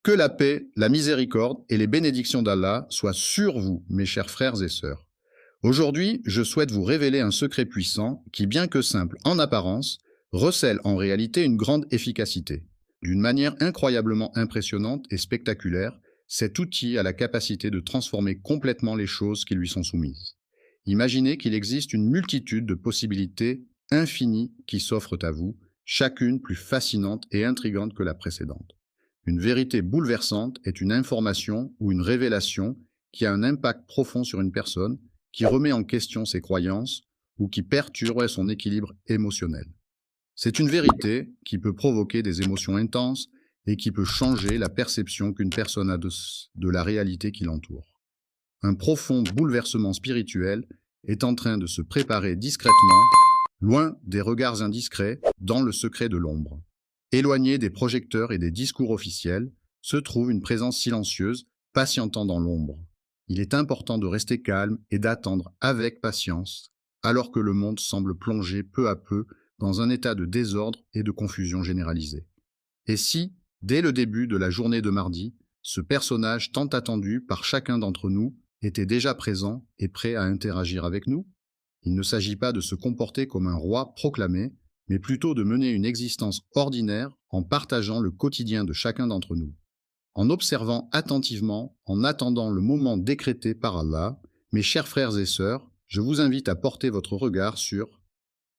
Que la paix, la miséricorde et les bénédictions d'Allah soient sur vous, mes chers frères et sœurs. Aujourd'hui, je souhaite vous révéler un secret puissant qui, bien que simple en apparence, recèle en réalité une grande efficacité. D'une manière incroyablement impressionnante et spectaculaire, cet outil a la capacité de transformer complètement les choses qui lui sont soumises. Imaginez qu'il existe une multitude de possibilités infinies qui s'offrent à vous, chacune plus fascinante et intrigante que la précédente. Une vérité bouleversante est une information ou une révélation qui a un impact profond sur une personne, qui remet en question ses croyances ou qui perturbe son équilibre émotionnel. C'est une vérité qui peut provoquer des émotions intenses et qui peut changer la perception qu'une personne a de la réalité qui l'entoure. Un profond bouleversement spirituel est en train de se préparer discrètement, loin des regards indiscrets, dans le secret de l'ombre. Éloigné des projecteurs et des discours officiels, se trouve une présence silencieuse, patientant dans l'ombre. Il est important de rester calme et d'attendre avec patience, alors que le monde semble plonger peu à peu dans un état de désordre et de confusion généralisée. Et si, dès le début de la journée de mardi, ce personnage tant attendu par chacun d'entre nous était déjà présent et prêt à interagir avec nous? Il ne s'agit pas de se comporter comme un roi proclamé, mais plutôt de mener une existence ordinaire en partageant le quotidien de chacun d'entre nous. En observant attentivement, en attendant le moment décrété par Allah, mes chers frères et sœurs, je vous invite à porter votre regard sur,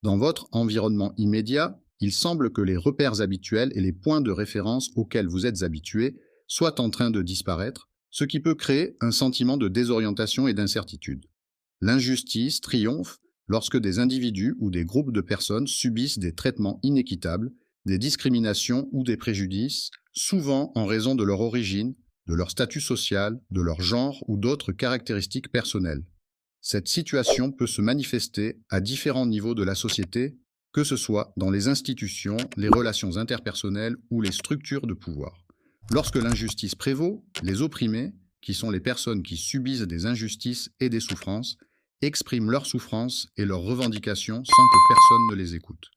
dans votre environnement immédiat, il semble que les repères habituels et les points de référence auxquels vous êtes habitués soient en train de disparaître, ce qui peut créer un sentiment de désorientation et d'incertitude. L'injustice triomphe lorsque des individus ou des groupes de personnes subissent des traitements inéquitables, des discriminations ou des préjudices, souvent en raison de leur origine, de leur statut social, de leur genre ou d'autres caractéristiques personnelles. Cette situation peut se manifester à différents niveaux de la société, que ce soit dans les institutions, les relations interpersonnelles ou les structures de pouvoir. Lorsque l'injustice prévaut, les opprimés, qui sont les personnes qui subissent des injustices et des souffrances, expriment leurs souffrances et leurs revendications sans que personne ne les écoute.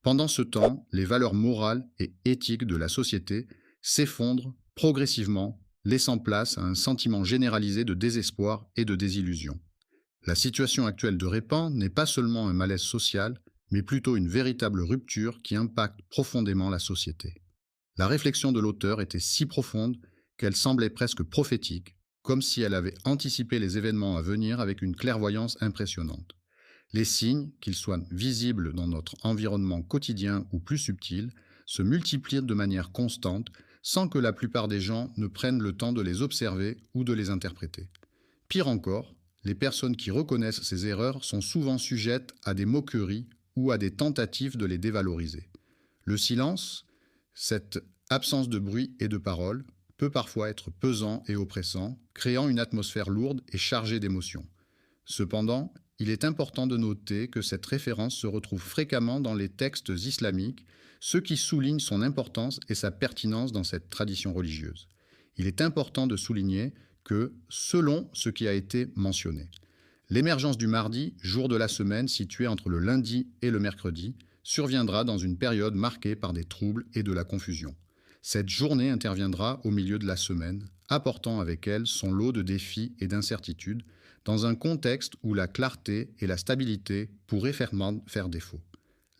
Pendant ce temps, les valeurs morales et éthiques de la société s'effondrent progressivement, laissant place à un sentiment généralisé de désespoir et de désillusion. La situation actuelle de Répand n'est pas seulement un malaise social, mais plutôt une véritable rupture qui impacte profondément la société. La réflexion de l'auteur était si profonde qu'elle semblait presque prophétique, comme si elle avait anticipé les événements à venir avec une clairvoyance impressionnante. Les signes, qu'ils soient visibles dans notre environnement quotidien ou plus subtils, se multiplient de manière constante sans que la plupart des gens ne prennent le temps de les observer ou de les interpréter. Pire encore, les personnes qui reconnaissent ces erreurs sont souvent sujettes à des moqueries ou à des tentatives de les dévaloriser. Le silence, cette absence de bruit et de parole, peut parfois être pesant et oppressant, créant une atmosphère lourde et chargée d'émotions. Cependant, il est important de noter que cette référence se retrouve fréquemment dans les textes islamiques, ce qui souligne son importance et sa pertinence dans cette tradition religieuse. Il est important de souligner que, selon ce qui a été mentionné, l'émergence du mardi, jour de la semaine situé entre le lundi et le mercredi, surviendra dans une période marquée par des troubles et de la confusion. Cette journée interviendra au milieu de la semaine, apportant avec elle son lot de défis et d'incertitudes, dans un contexte où la clarté et la stabilité pourraient faire défaut.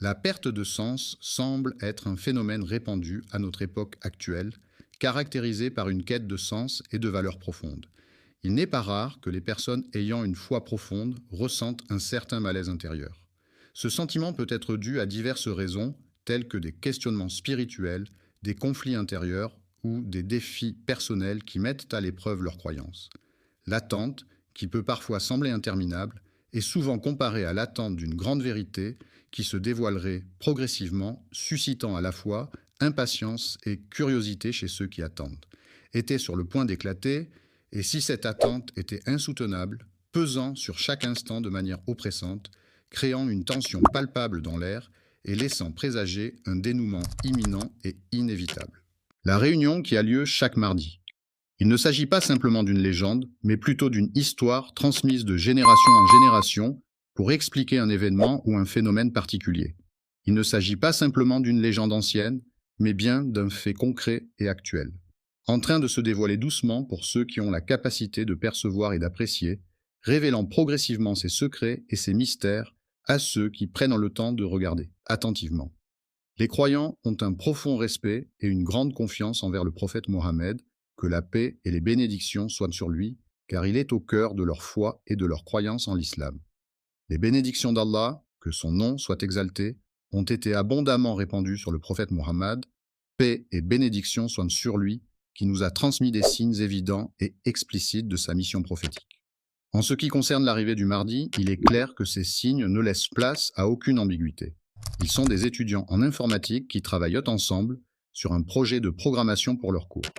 La perte de sens semble être un phénomène répandu à notre époque actuelle, caractérisé par une quête de sens et de valeurs profondes. Il n'est pas rare que les personnes ayant une foi profonde ressentent un certain malaise intérieur. Ce sentiment peut être dû à diverses raisons, telles que des questionnements spirituels, des conflits intérieurs ou des défis personnels qui mettent à l'épreuve leurs croyances. L'attente, qui peut parfois sembler interminable, est souvent comparée à l'attente d'une grande vérité qui se dévoilerait progressivement, suscitant à la fois impatience et curiosité chez ceux qui attendent. Était sur le point d'éclater, et si cette attente était insoutenable, pesant sur chaque instant de manière oppressante, créant une tension palpable dans l'air et laissant présager un dénouement imminent et inévitable. La réunion qui a lieu chaque mardi. Il ne s'agit pas simplement d'une légende, mais plutôt d'une histoire transmise de génération en génération pour expliquer un événement ou un phénomène particulier. Il ne s'agit pas simplement d'une légende ancienne, mais bien d'un fait concret et actuel. en train de se dévoiler doucement pour ceux qui ont la capacité de percevoir et d'apprécier, révélant progressivement ses secrets et ses mystères à ceux qui prennent le temps de regarder attentivement. Les croyants ont un profond respect et une grande confiance envers le prophète Mohammed, que la paix et les bénédictions soient sur lui, car il est au cœur de leur foi et de leur croyance en l'islam. Les bénédictions d'Allah, que son nom soit exalté, ont été abondamment répandues sur le prophète Mohammed, paix et bénédictions soient sur lui, qui nous a transmis des signes évidents et explicites de sa mission prophétique. En ce qui concerne l'arrivée du Mahdi, il est clair que ces signes ne laissent place à aucune ambiguïté. Ils sont des étudiants en informatique qui travaillent ensemble sur un projet de programmation pour leur cours.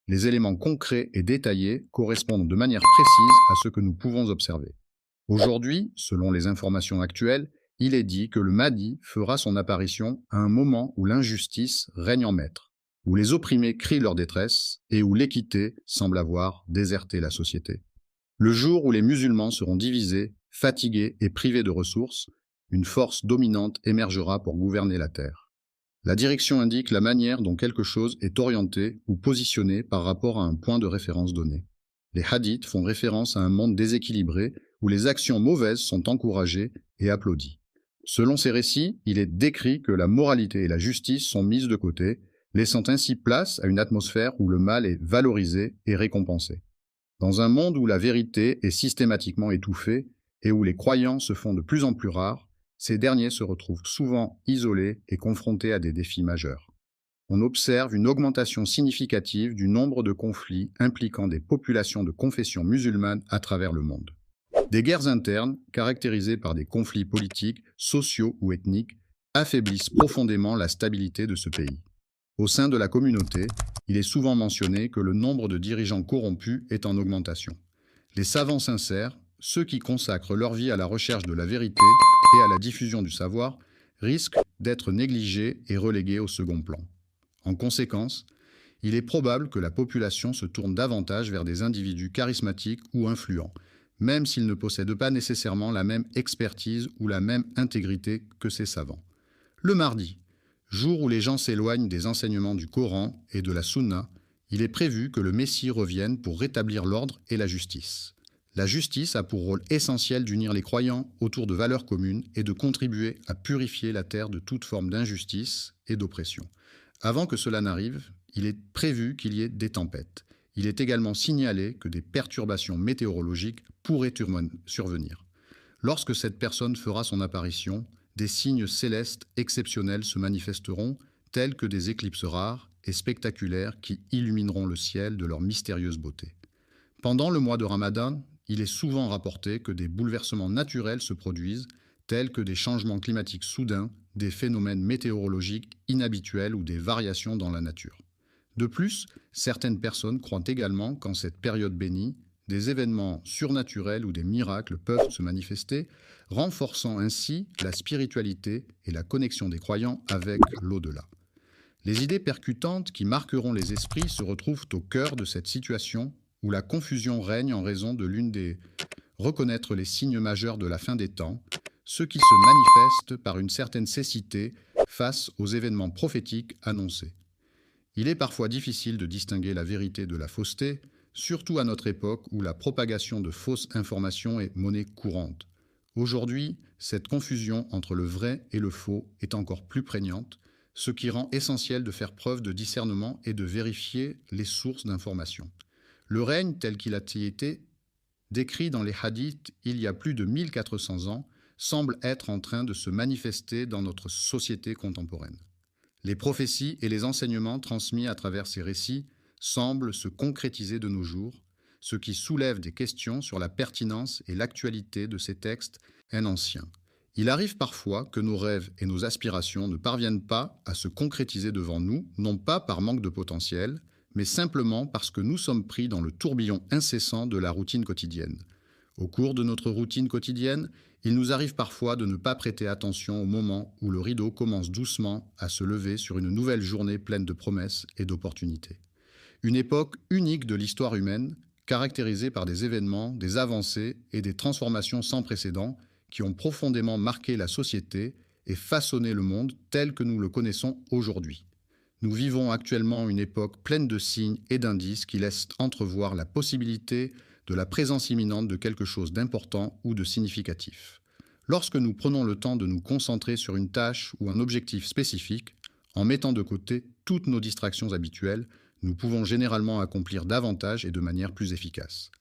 Les éléments concrets et détaillés correspondent de manière précise à ce que nous pouvons observer. Aujourd'hui, selon les informations actuelles, il est dit que le Mahdi fera son apparition à un moment où l'injustice règne en maître, où les opprimés crient leur détresse et où l'équité semble avoir déserté la société. Le jour où les musulmans seront divisés, fatigués et privés de ressources, une force dominante émergera pour gouverner la terre. La direction indique la manière dont quelque chose est orienté ou positionné par rapport à un point de référence donné. Les hadiths font référence à un monde déséquilibré où les actions mauvaises sont encouragées et applaudies. Selon ces récits, il est décrit que la moralité et la justice sont mises de côté, laissant ainsi place à une atmosphère où le mal est valorisé et récompensé. Dans un monde où la vérité est systématiquement étouffée et où les croyants se font de plus en plus rares, ces derniers se retrouvent souvent isolés et confrontés à des défis majeurs. On observe une augmentation significative du nombre de conflits impliquant des populations de confession musulmane à travers le monde. Des guerres internes, caractérisées par des conflits politiques, sociaux ou ethniques, affaiblissent profondément la stabilité de ce pays. Au sein de la communauté, il est souvent mentionné que le nombre de dirigeants corrompus est en augmentation. Les savants sincères, ceux qui consacrent leur vie à la recherche de la vérité et à la diffusion du savoir, risquent d'être négligés et relégués au second plan. En conséquence, il est probable que la population se tourne davantage vers des individus charismatiques ou influents, même s'ils ne possèdent pas nécessairement la même expertise ou la même intégrité que ces savants. Le mardi, jour où les gens s'éloignent des enseignements du Coran et de la Sunna, il est prévu que le Messie revienne pour rétablir l'ordre et la justice. La justice a pour rôle essentiel d'unir les croyants autour de valeurs communes et de contribuer à purifier la terre de toute forme d'injustice et d'oppression. Avant que cela n'arrive, il est prévu qu'il y ait des tempêtes. Il est également signalé que des perturbations météorologiques pourraient survenir. Lorsque cette personne fera son apparition, des signes célestes exceptionnels se manifesteront, tels que des éclipses rares et spectaculaires qui illumineront le ciel de leur mystérieuse beauté. Pendant le mois de Ramadan, il est souvent rapporté que des bouleversements naturels se produisent, tels que des changements climatiques soudains, des phénomènes météorologiques inhabituels ou des variations dans la nature. De plus, certaines personnes croient également qu'en cette période bénie, des événements surnaturels ou des miracles peuvent se manifester, renforçant ainsi la spiritualité et la connexion des croyants avec l'au-delà. Les idées percutantes qui marqueront les esprits se retrouvent au cœur de cette situation où la confusion règne en raison de l'une des reconnaître les signes majeurs de la fin des temps, ce qui se manifeste par une certaine cécité face aux événements prophétiques annoncés. Il est parfois difficile de distinguer la vérité de la fausseté, surtout à notre époque où la propagation de fausses informations est monnaie courante. Aujourd'hui, cette confusion entre le vrai et le faux est encore plus prégnante, ce qui rend essentiel de faire preuve de discernement et de vérifier les sources d'informations. Le règne tel qu'il a été décrit dans les hadiths il y a plus de 1400 ans semble être en train de se manifester dans notre société contemporaine. Les prophéties et les enseignements transmis à travers ces récits semblent se concrétiser de nos jours, ce qui soulève des questions sur la pertinence et l'actualité de ces textes anciens. Il arrive parfois que nos rêves et nos aspirations ne parviennent pas à se concrétiser devant nous, non pas par manque de potentiel, mais simplement parce que nous sommes pris dans le tourbillon incessant de la routine quotidienne. Au cours de notre routine quotidienne, il nous arrive parfois de ne pas prêter attention au moment où le rideau commence doucement à se lever sur une nouvelle journée pleine de promesses et d'opportunités. Une époque unique de l'histoire humaine, caractérisée par des événements, des avancées et des transformations sans précédent qui ont profondément marqué la société et façonné le monde tel que nous le connaissons aujourd'hui. Nous vivons actuellement une époque pleine de signes et d'indices qui laissent entrevoir la possibilité de la présence imminente de quelque chose d'important ou de significatif. Lorsque nous prenons le temps de nous concentrer sur une tâche ou un objectif spécifique, en mettant de côté toutes nos distractions habituelles, nous pouvons généralement accomplir davantage et de manière plus efficace.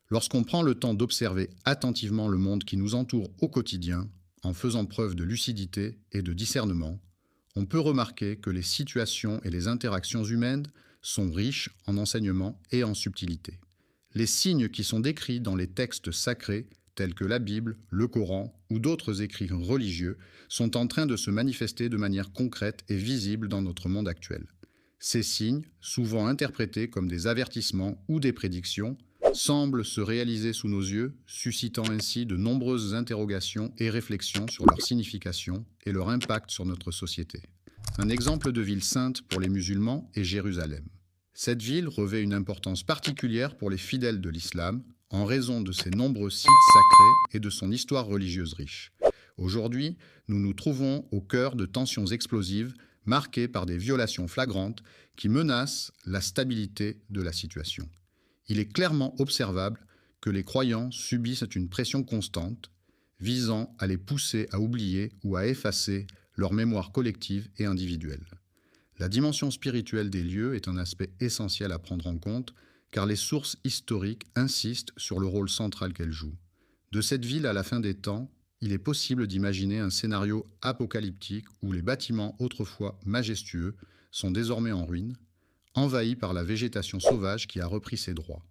Lorsqu'on prend le temps d'observer attentivement le monde qui nous entoure au quotidien, en faisant preuve de lucidité et de discernement, on peut remarquer que les situations et les interactions humaines sont riches en enseignements et en subtilité. Les signes qui sont décrits dans les textes sacrés, tels que la Bible, le Coran ou d'autres écrits religieux, sont en train de se manifester de manière concrète et visible dans notre monde actuel. Ces signes, souvent interprétés comme des avertissements ou des prédictions, semblent se réaliser sous nos yeux, suscitant ainsi de nombreuses interrogations et réflexions sur leur signification et leur impact sur notre société. Un exemple de ville sainte pour les musulmans est Jérusalem. Cette ville revêt une importance particulière pour les fidèles de l'islam, en raison de ses nombreux sites sacrés et de son histoire religieuse riche. Aujourd'hui, nous nous trouvons au cœur de tensions explosives marquées par des violations flagrantes qui menacent la stabilité de la situation. Il est clairement observable que les croyants subissent une pression constante visant à les pousser à oublier ou à effacer leur mémoire collective et individuelle. La dimension spirituelle des lieux est un aspect essentiel à prendre en compte car les sources historiques insistent sur le rôle central qu'elle joue. De cette ville à la fin des temps, il est possible d'imaginer un scénario apocalyptique où les bâtiments autrefois majestueux sont désormais en ruine, envahis par la végétation sauvage qui a repris ses droits.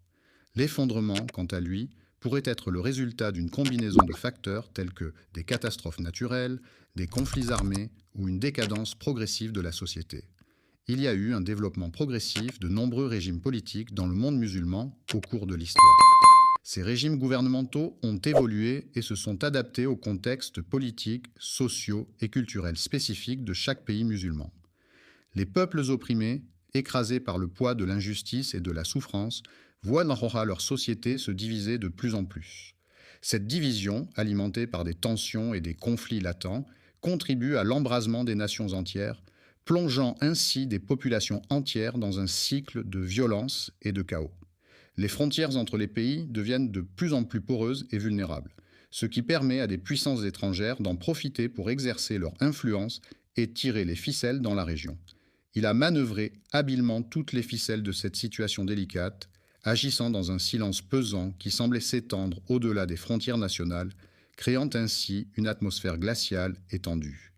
L'effondrement, quant à lui, pourrait être le résultat d'une combinaison de facteurs tels que des catastrophes naturelles, des conflits armés ou une décadence progressive de la société. Il y a eu un développement progressif de nombreux régimes politiques dans le monde musulman au cours de l'histoire. Ces régimes gouvernementaux ont évolué et se sont adaptés aux contextes politiques, sociaux et culturels spécifiques de chaque pays musulman. Les peuples opprimés, écrasés par le poids de l'injustice et de la souffrance, voient leur société se diviser de plus en plus. Cette division, alimentée par des tensions et des conflits latents, contribue à l'embrasement des nations entières, plongeant ainsi des populations entières dans un cycle de violence et de chaos. Les frontières entre les pays deviennent de plus en plus poreuses et vulnérables, ce qui permet à des puissances étrangères d'en profiter pour exercer leur influence et tirer les ficelles dans la région. Il a manœuvré habilement toutes les ficelles de cette situation délicate, agissant dans un silence pesant qui semblait s'étendre au-delà des frontières nationales, créant ainsi une atmosphère glaciale et tendue.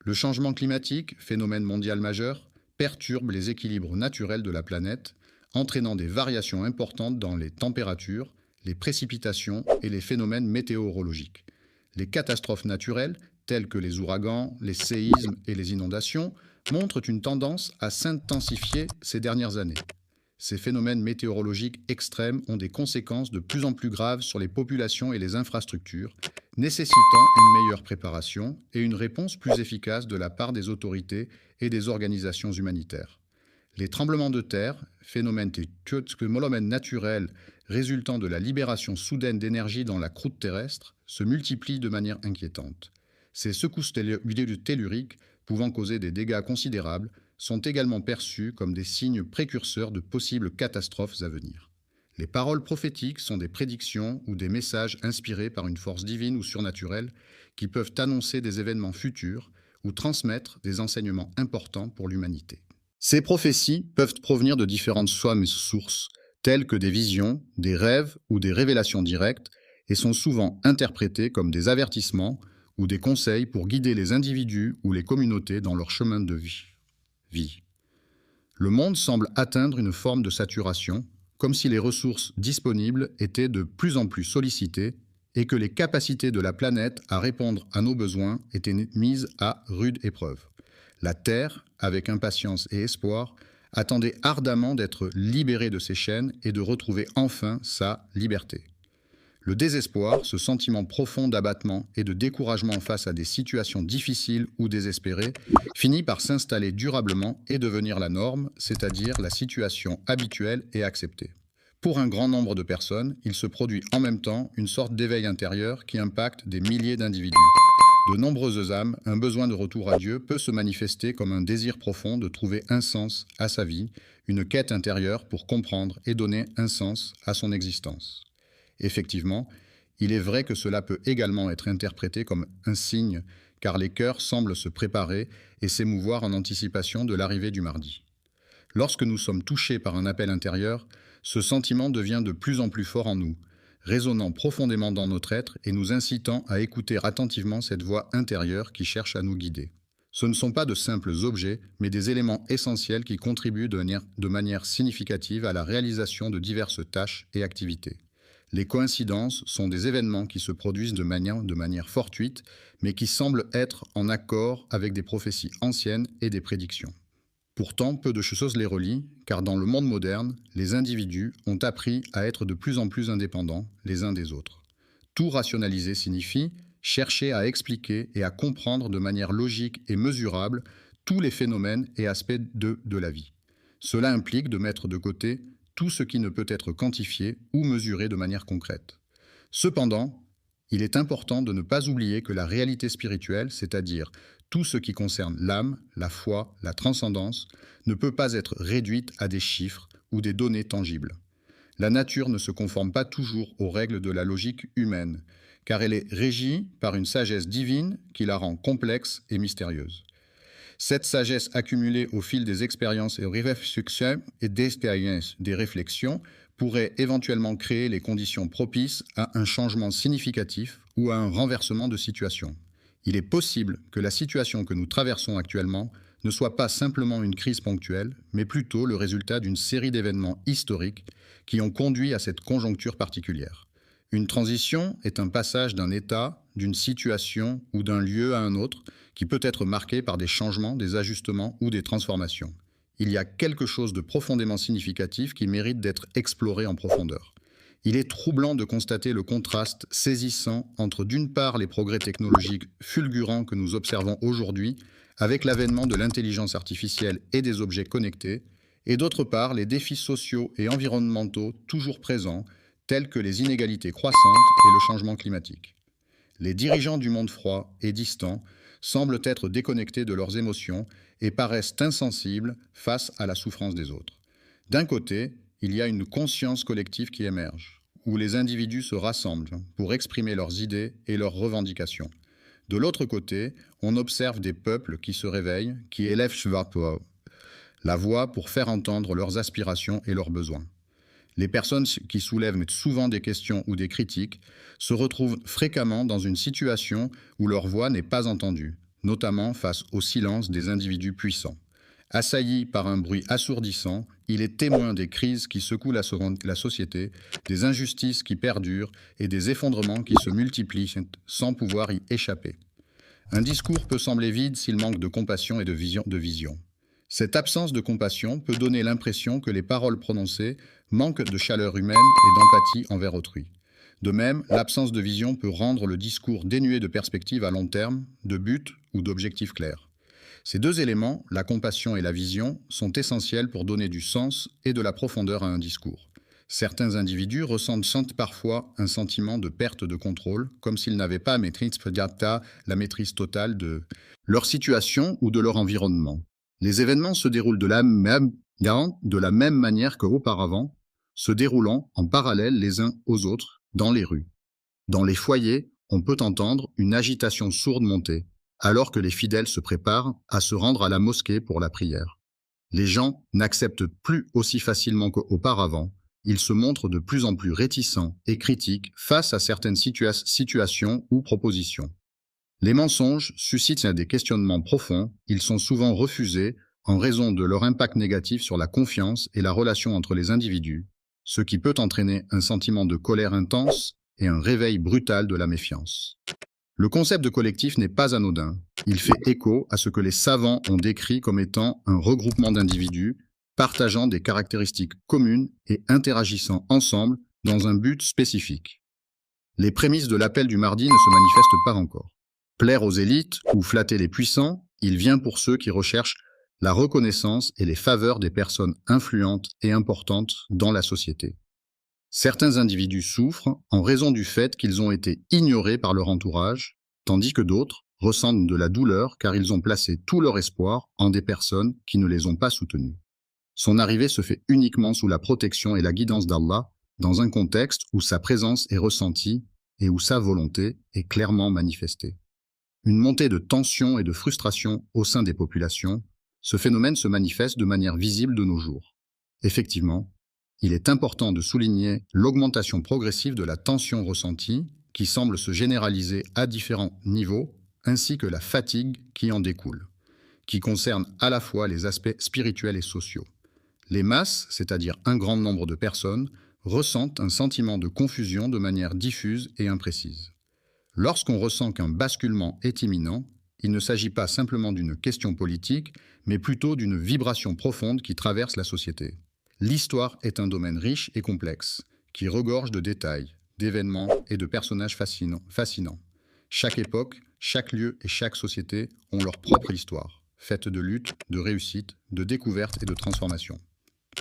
Le changement climatique, phénomène mondial majeur, perturbe les équilibres naturels de la planète, entraînant des variations importantes dans les températures, les précipitations et les phénomènes météorologiques. Les catastrophes naturelles, telles que les ouragans, les séismes et les inondations, montrent une tendance à s'intensifier ces dernières années. Ces phénomènes météorologiques extrêmes ont des conséquences de plus en plus graves sur les populations et les infrastructures, nécessitant une meilleure préparation et une réponse plus efficace de la part des autorités et des organisations humanitaires. Les tremblements de terre, phénomènes naturels résultant de la libération soudaine d'énergie dans la croûte terrestre, se multiplient de manière inquiétante. Ces secousses telluriques, pouvant causer des dégâts considérables, sont également perçus comme des signes précurseurs de possibles catastrophes à venir. Les paroles prophétiques sont des prédictions ou des messages inspirés par une force divine ou surnaturelle qui peuvent annoncer des événements futurs ou transmettre des enseignements importants pour l'humanité. Ces prophéties peuvent provenir de différentes sources, telles que des visions, des rêves ou des révélations directes, et sont souvent interprétées comme des avertissements ou des conseils pour guider les individus ou les communautés dans leur chemin de vie. Le monde semble atteindre une forme de saturation, comme si les ressources disponibles étaient de plus en plus sollicitées et que les capacités de la planète à répondre à nos besoins étaient mises à rude épreuve. La Terre, avec impatience et espoir, attendait ardemment d'être libérée de ses chaînes et de retrouver enfin sa liberté. Le désespoir, ce sentiment profond d'abattement et de découragement face à des situations difficiles ou désespérées, finit par s'installer durablement et devenir la norme, c'est-à-dire la situation habituelle et acceptée. Pour un grand nombre de personnes, il se produit en même temps une sorte d'éveil intérieur qui impacte des milliers d'individus. De nombreuses âmes, un besoin de retour à Dieu peut se manifester comme un désir profond de trouver un sens à sa vie, une quête intérieure pour comprendre et donner un sens à son existence. Effectivement, il est vrai que cela peut également être interprété comme un signe, car les cœurs semblent se préparer et s'émouvoir en anticipation de l'arrivée du mardi. Lorsque nous sommes touchés par un appel intérieur, ce sentiment devient de plus en plus fort en nous, résonnant profondément dans notre être et nous incitant à écouter attentivement cette voix intérieure qui cherche à nous guider. Ce ne sont pas de simples objets, mais des éléments essentiels qui contribuent de manière significative à la réalisation de diverses tâches et activités. Les coïncidences sont des événements qui se produisent de manière fortuite, mais qui semblent être en accord avec des prophéties anciennes et des prédictions. Pourtant, peu de choses les relient, car dans le monde moderne, les individus ont appris à être de plus en plus indépendants les uns des autres. Tout rationaliser signifie chercher à expliquer et à comprendre de manière logique et mesurable tous les phénomènes et aspects de la vie. Cela implique de mettre de côté tout ce qui ne peut être quantifié ou mesuré de manière concrète. Cependant, il est important de ne pas oublier que la réalité spirituelle, c'est-à-dire tout ce qui concerne l'âme, la foi, la transcendance, ne peut pas être réduite à des chiffres ou des données tangibles. La nature ne se conforme pas toujours aux règles de la logique humaine, car elle est régie par une sagesse divine qui la rend complexe et mystérieuse. Cette sagesse accumulée au fil des expériences et des réflexions pourrait éventuellement créer les conditions propices à un changement significatif ou à un renversement de situation. Il est possible que la situation que nous traversons actuellement ne soit pas simplement une crise ponctuelle, mais plutôt le résultat d'une série d'événements historiques qui ont conduit à cette conjoncture particulière. Une transition est un passage d'un état, d'une situation ou d'un lieu à un autre qui peut être marqué par des changements, des ajustements ou des transformations. Il y a quelque chose de profondément significatif qui mérite d'être exploré en profondeur. Il est troublant de constater le contraste saisissant entre d'une part les progrès technologiques fulgurants que nous observons aujourd'hui avec l'avènement de l'intelligence artificielle et des objets connectés, et d'autre part les défis sociaux et environnementaux toujours présents, tels que les inégalités croissantes et le changement climatique. Les dirigeants du monde froid et distant semblent être déconnectés de leurs émotions et paraissent insensibles face à la souffrance des autres. D'un côté, il y a une conscience collective qui émerge, où les individus se rassemblent pour exprimer leurs idées et leurs revendications. De l'autre côté, on observe des peuples qui se réveillent, qui élèvent la voix pour faire entendre leurs aspirations et leurs besoins. Les personnes qui soulèvent souvent des questions ou des critiques se retrouvent fréquemment dans une situation où leur voix n'est pas entendue, notamment face au silence des individus puissants. Assailli par un bruit assourdissant, il est témoin des crises qui secouent la société, des injustices qui perdurent et des effondrements qui se multiplient sans pouvoir y échapper. Un discours peut sembler vide s'il manque de compassion et de vision. Cette absence de compassion peut donner l'impression que les paroles prononcées manquent de chaleur humaine et d'empathie envers autrui. De même, l'absence de vision peut rendre le discours dénué de perspective à long terme, de but ou d'objectifs clairs. Ces deux éléments, la compassion et la vision, sont essentiels pour donner du sens et de la profondeur à un discours. Certains individus ressentent parfois un sentiment de perte de contrôle, comme s'ils n'avaient pas la maîtrise totale de leur situation ou de leur environnement. Les événements se déroulent de la même manière qu'auparavant, se déroulant en parallèle les uns aux autres dans les rues. Dans les foyers, on peut entendre une agitation sourde monter, alors que les fidèles se préparent à se rendre à la mosquée pour la prière. Les gens n'acceptent plus aussi facilement qu'auparavant, ils se montrent de plus en plus réticents et critiques face à certaines situations ou propositions. Les mensonges suscitent des questionnements profonds, ils sont souvent refusés en raison de leur impact négatif sur la confiance et la relation entre les individus, ce qui peut entraîner un sentiment de colère intense et un réveil brutal de la méfiance. Le concept de collectif n'est pas anodin. Il fait écho à ce que les savants ont décrit comme étant un regroupement d'individus partageant des caractéristiques communes et interagissant ensemble dans un but spécifique. Les prémices de l'appel du mardi ne se manifestent pas encore. Plaire aux élites ou flatter les puissants, il vient pour ceux qui recherchent la reconnaissance et les faveurs des personnes influentes et importantes dans la société. Certains individus souffrent en raison du fait qu'ils ont été ignorés par leur entourage, tandis que d'autres ressentent de la douleur car ils ont placé tout leur espoir en des personnes qui ne les ont pas soutenus. Son arrivée se fait uniquement sous la protection et la guidance d'Allah, dans un contexte où sa présence est ressentie et où sa volonté est clairement manifestée. Une montée de tension et de frustration au sein des populations, ce phénomène se manifeste de manière visible de nos jours. Effectivement, il est important de souligner l'augmentation progressive de la tension ressentie, qui semble se généraliser à différents niveaux, ainsi que la fatigue qui en découle, qui concerne à la fois les aspects spirituels et sociaux. Les masses, c'est-à-dire un grand nombre de personnes, ressentent un sentiment de confusion de manière diffuse et imprécise. Lorsqu'on ressent qu'un basculement est imminent, il ne s'agit pas simplement d'une question politique, mais plutôt d'une vibration profonde qui traverse la société. L'histoire est un domaine riche et complexe, qui regorge de détails, d'événements et de personnages fascinants. Chaque époque, chaque lieu et chaque société ont leur propre histoire, faite de luttes, de réussites, de découvertes et de transformations.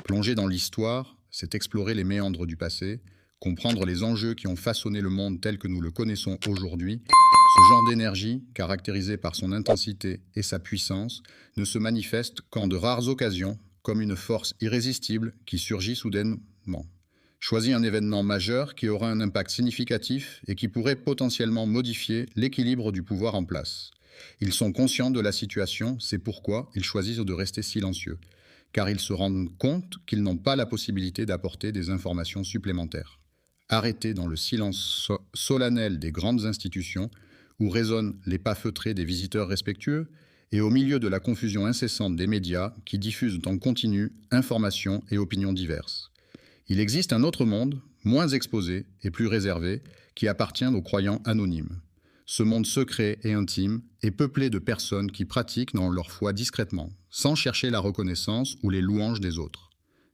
Plonger dans l'histoire, c'est explorer les méandres du passé, comprendre les enjeux qui ont façonné le monde tel que nous le connaissons aujourd'hui. Ce genre d'énergie, caractérisée par son intensité et sa puissance, ne se manifeste qu'en de rares occasions, comme une force irrésistible qui surgit soudainement. Choisis un événement majeur qui aura un impact significatif et qui pourrait potentiellement modifier l'équilibre du pouvoir en place. Ils sont conscients de la situation, c'est pourquoi ils choisissent de rester silencieux, car ils se rendent compte qu'ils n'ont pas la possibilité d'apporter des informations supplémentaires. Arrêtés dans le silence solennel des grandes institutions, où résonnent les pas feutrés des visiteurs respectueux, et au milieu de la confusion incessante des médias qui diffusent en continu informations et opinions diverses. Il existe un autre monde, moins exposé et plus réservé, qui appartient aux croyants anonymes. Ce monde secret et intime est peuplé de personnes qui pratiquent dans leur foi discrètement, sans chercher la reconnaissance ou les louanges des autres.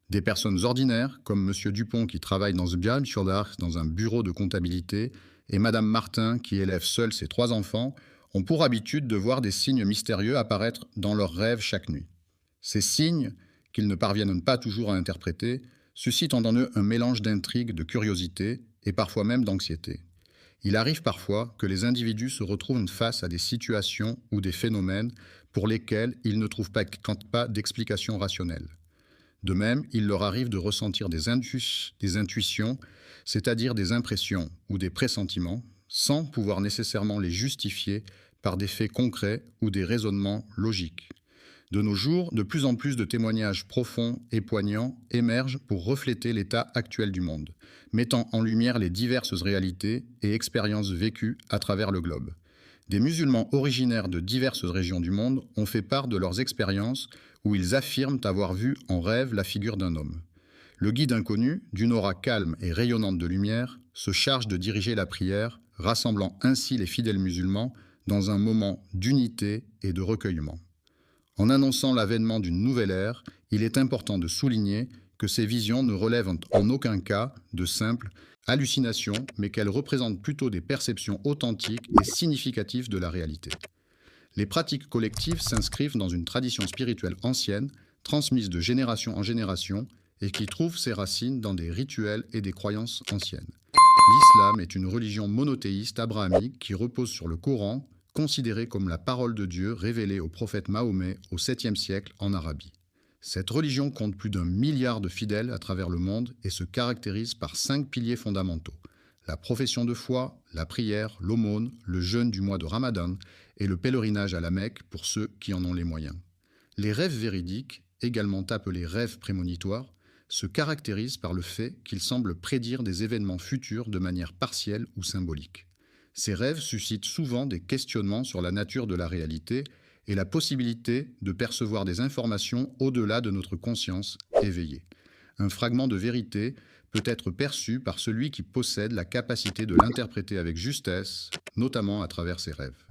Des personnes ordinaires, comme M. Dupont qui travaille dans dans un bureau de comptabilité, et Mme Martin qui élève seule ses 3 enfants, ont pour habitude de voir des signes mystérieux apparaître dans leurs rêves chaque nuit. Ces signes, qu'ils ne parviennent pas toujours à interpréter, suscitent en eux un mélange d'intrigue, de curiosité et parfois même d'anxiété. Il arrive parfois que les individus se retrouvent face à des situations ou des phénomènes pour lesquels ils ne trouvent pas d'explication rationnelle. De même, il leur arrive de ressentir des intuitions, c'est-à-dire des impressions ou des pressentiments, sans pouvoir nécessairement les justifier par des faits concrets ou des raisonnements logiques. De nos jours, de plus en plus de témoignages profonds et poignants émergent pour refléter l'état actuel du monde, mettant en lumière les diverses réalités et expériences vécues à travers le globe. Des musulmans originaires de diverses régions du monde ont fait part de leurs expériences où ils affirment avoir vu en rêve la figure d'un homme. Le guide inconnu, d'une aura calme et rayonnante de lumière, se charge de diriger la prière, rassemblant ainsi les fidèles musulmans dans un moment d'unité et de recueillement. En annonçant l'avènement d'une nouvelle ère, il est important de souligner que ces visions ne relèvent en aucun cas de simples hallucinations, mais qu'elles représentent plutôt des perceptions authentiques et significatives de la réalité. Les pratiques collectives s'inscrivent dans une tradition spirituelle ancienne, transmise de génération en génération, et qui trouve ses racines dans des rituels et des croyances anciennes. L'islam est une religion monothéiste abrahamique qui repose sur le Coran, considéré comme la parole de Dieu révélée au prophète Mahomet au 7e siècle en Arabie. Cette religion compte plus d'1 milliard de fidèles à travers le monde et se caractérise par 5 piliers fondamentaux: la profession de foi, la prière, l'aumône, le jeûne du mois de Ramadan et le pèlerinage à la Mecque pour ceux qui en ont les moyens. Les rêves véridiques, également appelés rêves prémonitoires, se caractérisent par le fait qu'ils semblent prédire des événements futurs de manière partielle ou symbolique. Ces rêves suscitent souvent des questionnements sur la nature de la réalité et la possibilité de percevoir des informations au-delà de notre conscience éveillée. Un fragment de vérité peut être perçu par celui qui possède la capacité de l'interpréter avec justesse, notamment à travers ses rêves.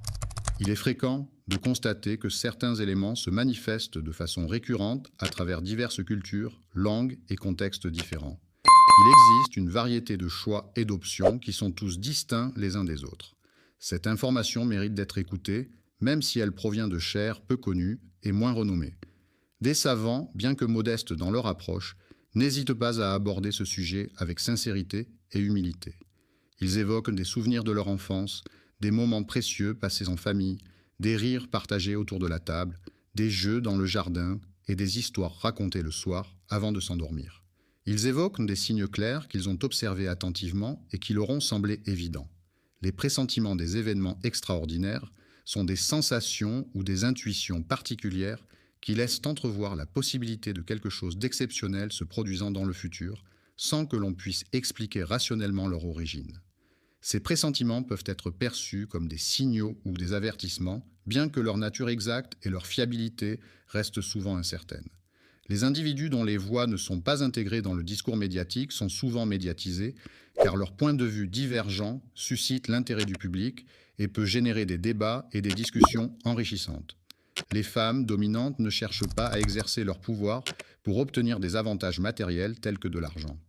Il est fréquent de constater que certains éléments se manifestent de façon récurrente à travers diverses cultures, langues et contextes différents. Il existe une variété de choix et d'options qui sont tous distincts les uns des autres. Cette information mérite d'être écoutée, même si elle provient de chaires peu connues et moins renommées. Des savants, bien que modestes dans leur approche, n'hésitent pas à aborder ce sujet avec sincérité et humilité. Ils évoquent des souvenirs de leur enfance, des moments précieux passés en famille, des rires partagés autour de la table, des jeux dans le jardin et des histoires racontées le soir avant de s'endormir. Ils évoquent des signes clairs qu'ils ont observés attentivement et qui leur ont semblé évidents. Les pressentiments des événements extraordinaires sont des sensations ou des intuitions particulières qui laissent entrevoir la possibilité de quelque chose d'exceptionnel se produisant dans le futur, sans que l'on puisse expliquer rationnellement leur origine. Ces pressentiments peuvent être perçus comme des signaux ou des avertissements, bien que leur nature exacte et leur fiabilité restent souvent incertaines. Les individus dont les voix ne sont pas intégrées dans le discours médiatique sont souvent médiatisés, car leur point de vue divergent suscite l'intérêt du public et peut générer des débats et des discussions enrichissantes. Les femmes dominantes ne cherchent pas à exercer leur pouvoir pour obtenir des avantages matériels tels que de l'argent.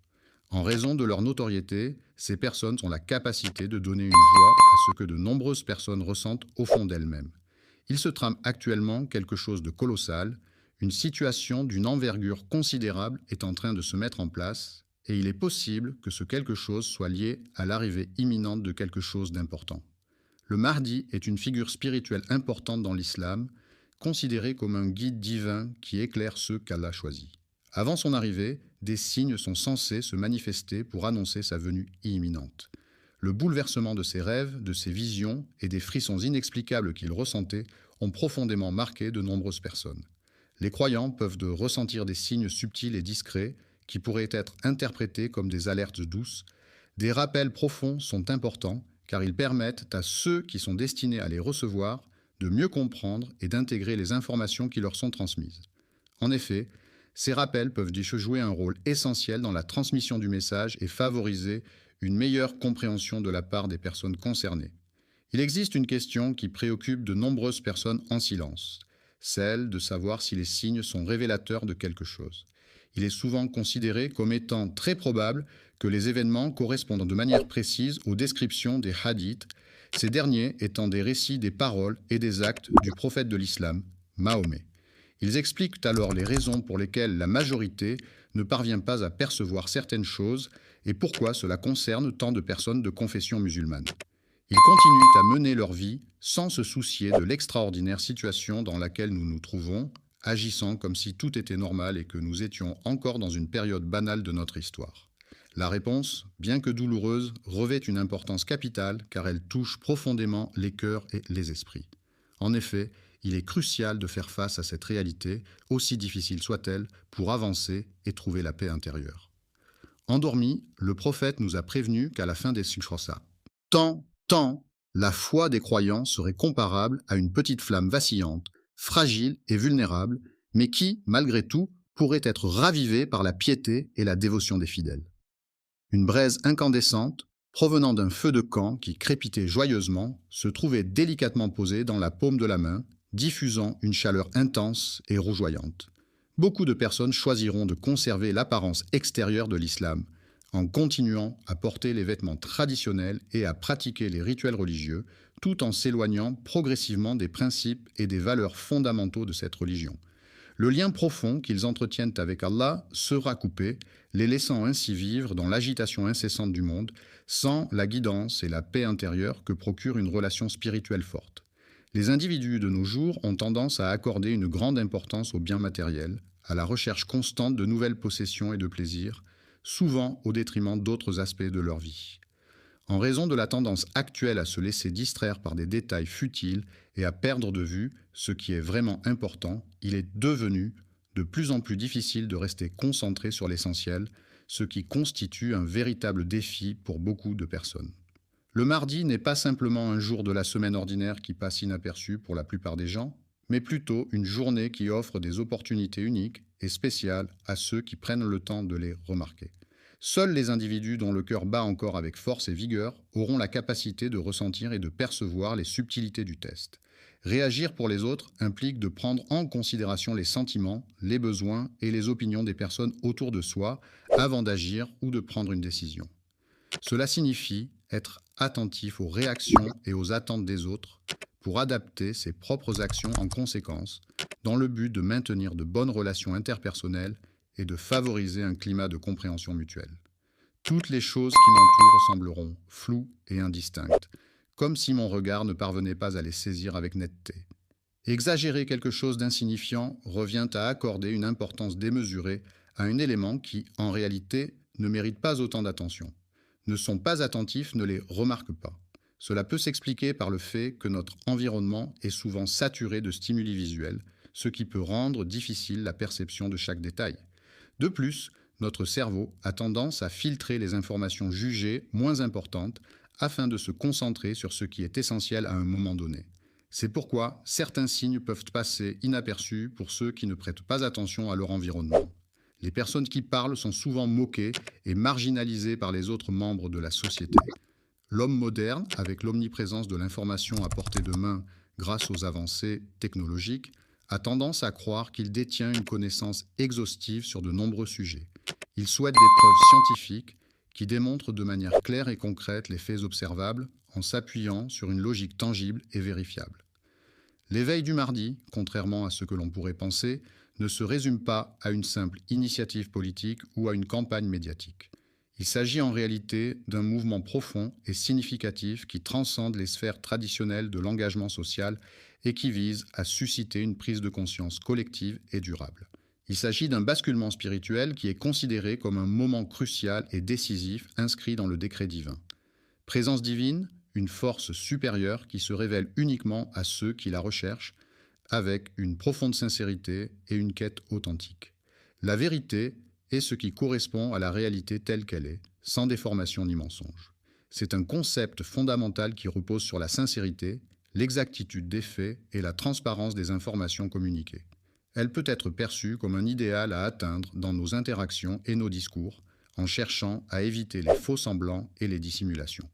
En raison de leur notoriété, ces personnes ont la capacité de donner une voix à ce que de nombreuses personnes ressentent au fond d'elles-mêmes. Il se trame actuellement quelque chose de colossal, une situation d'une envergure considérable est en train de se mettre en place, et il est possible que ce quelque chose soit lié à l'arrivée imminente de quelque chose d'important. Le Mahdi est une figure spirituelle importante dans l'islam, considéré comme un guide divin qui éclaire ceux qu'Allah choisit. Avant son arrivée, des signes sont censés se manifester pour annoncer sa venue imminente. Le bouleversement de ses rêves, de ses visions et des frissons inexplicables qu'il ressentait ont profondément marqué de nombreuses personnes. Les croyants peuvent ressentir des signes subtils et discrets qui pourraient être interprétés comme des alertes douces. Des rappels profonds sont importants car ils permettent à ceux qui sont destinés à les recevoir de mieux comprendre et d'intégrer les informations qui leur sont transmises. En effet, ces rappels peuvent jouer un rôle essentiel dans la transmission du message et favoriser une meilleure compréhension de la part des personnes concernées. Il existe une question qui préoccupe de nombreuses personnes en silence, celle de savoir si les signes sont révélateurs de quelque chose. Il est souvent considéré comme étant très probable que les événements correspondent de manière précise aux descriptions des hadiths, ces derniers étant des récits des paroles et des actes du prophète de l'islam, Mahomet. Ils expliquent alors les raisons pour lesquelles la majorité ne parvient pas à percevoir certaines choses et pourquoi cela concerne tant de personnes de confession musulmane. Ils continuent à mener leur vie sans se soucier de l'extraordinaire situation dans laquelle nous nous trouvons, agissant comme si tout était normal et que nous étions encore dans une période banale de notre histoire. La réponse, bien que douloureuse, revêt une importance capitale car elle touche profondément les cœurs et les esprits. En effet, il est crucial de faire face à cette réalité, aussi difficile soit-elle, pour avancer et trouver la paix intérieure. Endormi, le prophète nous a prévenu qu'à la fin des Sukhrosa, tant, la foi des croyants serait comparable à une petite flamme vacillante, fragile et vulnérable, mais qui, malgré tout, pourrait être ravivée par la piété et la dévotion des fidèles. Une braise incandescente, provenant d'un feu de camp qui crépitait joyeusement, se trouvait délicatement posée dans la paume de la main, diffusant une chaleur intense et rougeoyante. Beaucoup de personnes choisiront de conserver l'apparence extérieure de l'islam, en continuant à porter les vêtements traditionnels et à pratiquer les rituels religieux, tout en s'éloignant progressivement des principes et des valeurs fondamentaux de cette religion. Le lien profond qu'ils entretiennent avec Allah sera coupé, les laissant ainsi vivre dans l'agitation incessante du monde, sans la guidance et la paix intérieure que procure une relation spirituelle forte. Les individus de nos jours ont tendance à accorder une grande importance aux biens matériels, à la recherche constante de nouvelles possessions et de plaisirs, souvent au détriment d'autres aspects de leur vie. En raison de la tendance actuelle à se laisser distraire par des détails futiles et à perdre de vue ce qui est vraiment important, il est devenu de plus en plus difficile de rester concentré sur l'essentiel, ce qui constitue un véritable défi pour beaucoup de personnes. Le mardi n'est pas simplement un jour de la semaine ordinaire qui passe inaperçu pour la plupart des gens, mais plutôt une journée qui offre des opportunités uniques et spéciales à ceux qui prennent le temps de les remarquer. Seuls les individus dont le cœur bat encore avec force et vigueur auront la capacité de ressentir et de percevoir les subtilités du test. Réagir pour les autres implique de prendre en considération les sentiments, les besoins et les opinions des personnes autour de soi avant d'agir ou de prendre une décision. Cela signifie être attentif aux réactions et aux attentes des autres pour adapter ses propres actions en conséquence, dans le but de maintenir de bonnes relations interpersonnelles et de favoriser un climat de compréhension mutuelle. Toutes les choses qui m'entourent sembleront floues et indistinctes, comme si mon regard ne parvenait pas à les saisir avec netteté. Exagérer quelque chose d'insignifiant revient à accorder une importance démesurée à un élément qui, en réalité, ne mérite pas autant d'attention. Ne sont pas attentifs, ne les remarquent pas. Cela peut s'expliquer par le fait que notre environnement est souvent saturé de stimuli visuels, ce qui peut rendre difficile la perception de chaque détail. De plus, notre cerveau a tendance à filtrer les informations jugées moins importantes afin de se concentrer sur ce qui est essentiel à un moment donné. C'est pourquoi certains signes peuvent passer inaperçus pour ceux qui ne prêtent pas attention à leur environnement. Les personnes qui parlent sont souvent moquées et marginalisées par les autres membres de la société. L'homme moderne, avec l'omniprésence de l'information à portée de main grâce aux avancées technologiques, a tendance à croire qu'il détient une connaissance exhaustive sur de nombreux sujets. Il souhaite des preuves scientifiques qui démontrent de manière claire et concrète les faits observables en s'appuyant sur une logique tangible et vérifiable. L'éveil du mardi, contrairement à ce que l'on pourrait penser, ne se résume pas à une simple initiative politique ou à une campagne médiatique. Il s'agit en réalité d'un mouvement profond et significatif qui transcende les sphères traditionnelles de l'engagement social et qui vise à susciter une prise de conscience collective et durable. Il s'agit d'un basculement spirituel qui est considéré comme un moment crucial et décisif inscrit dans le décret divin. Présence divine, une force supérieure qui se révèle uniquement à ceux qui la recherchent avec une profonde sincérité et une quête authentique. La vérité est ce qui correspond à la réalité telle qu'elle est, sans déformation ni mensonge. C'est un concept fondamental qui repose sur la sincérité, l'exactitude des faits et la transparence des informations communiquées. Elle peut être perçue comme un idéal à atteindre dans nos interactions et nos discours, en cherchant à éviter les faux semblants et les dissimulations.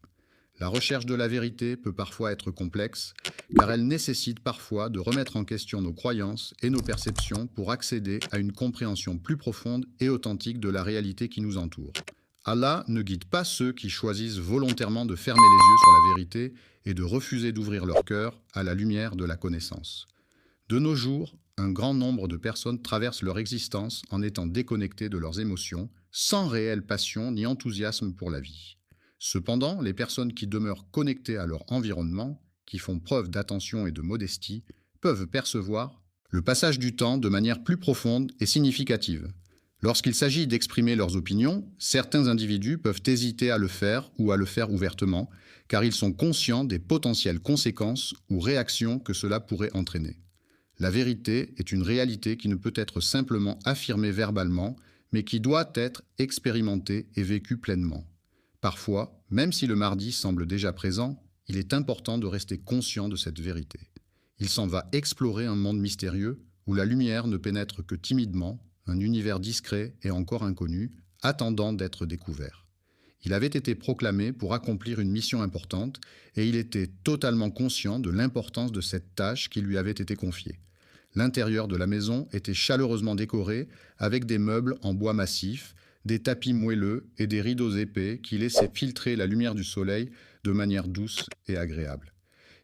La recherche de la vérité peut parfois être complexe, car elle nécessite parfois de remettre en question nos croyances et nos perceptions pour accéder à une compréhension plus profonde et authentique de la réalité qui nous entoure. Allah ne guide pas ceux qui choisissent volontairement de fermer les yeux sur la vérité et de refuser d'ouvrir leur cœur à la lumière de la connaissance. De nos jours, un grand nombre de personnes traversent leur existence en étant déconnectées de leurs émotions, sans réelle passion ni enthousiasme pour la vie. Cependant, les personnes qui demeurent connectées à leur environnement, qui font preuve d'attention et de modestie, peuvent percevoir le passage du temps de manière plus profonde et significative. Lorsqu'il s'agit d'exprimer leurs opinions, certains individus peuvent hésiter à le faire ou à le faire ouvertement, car ils sont conscients des potentielles conséquences ou réactions que cela pourrait entraîner. La vérité est une réalité qui ne peut être simplement affirmée verbalement, mais qui doit être expérimentée et vécue pleinement. Parfois, même si le mardi semble déjà présent, il est important de rester conscient de cette vérité. Il s'en va explorer un monde mystérieux où la lumière ne pénètre que timidement, un univers discret et encore inconnu, attendant d'être découvert. Il avait été proclamé pour accomplir une mission importante et il était totalement conscient de l'importance de cette tâche qui lui avait été confiée. L'intérieur de la maison était chaleureusement décoré avec des meubles en bois massif, des tapis moelleux et des rideaux épais qui laissaient filtrer la lumière du soleil de manière douce et agréable.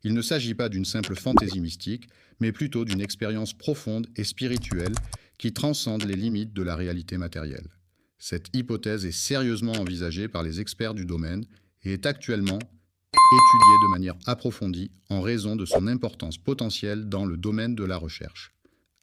Il ne s'agit pas d'une simple fantaisie mystique, mais plutôt d'une expérience profonde et spirituelle qui transcende les limites de la réalité matérielle. Cette hypothèse est sérieusement envisagée par les experts du domaine et est actuellement étudiée de manière approfondie en raison de son importance potentielle dans le domaine de la recherche.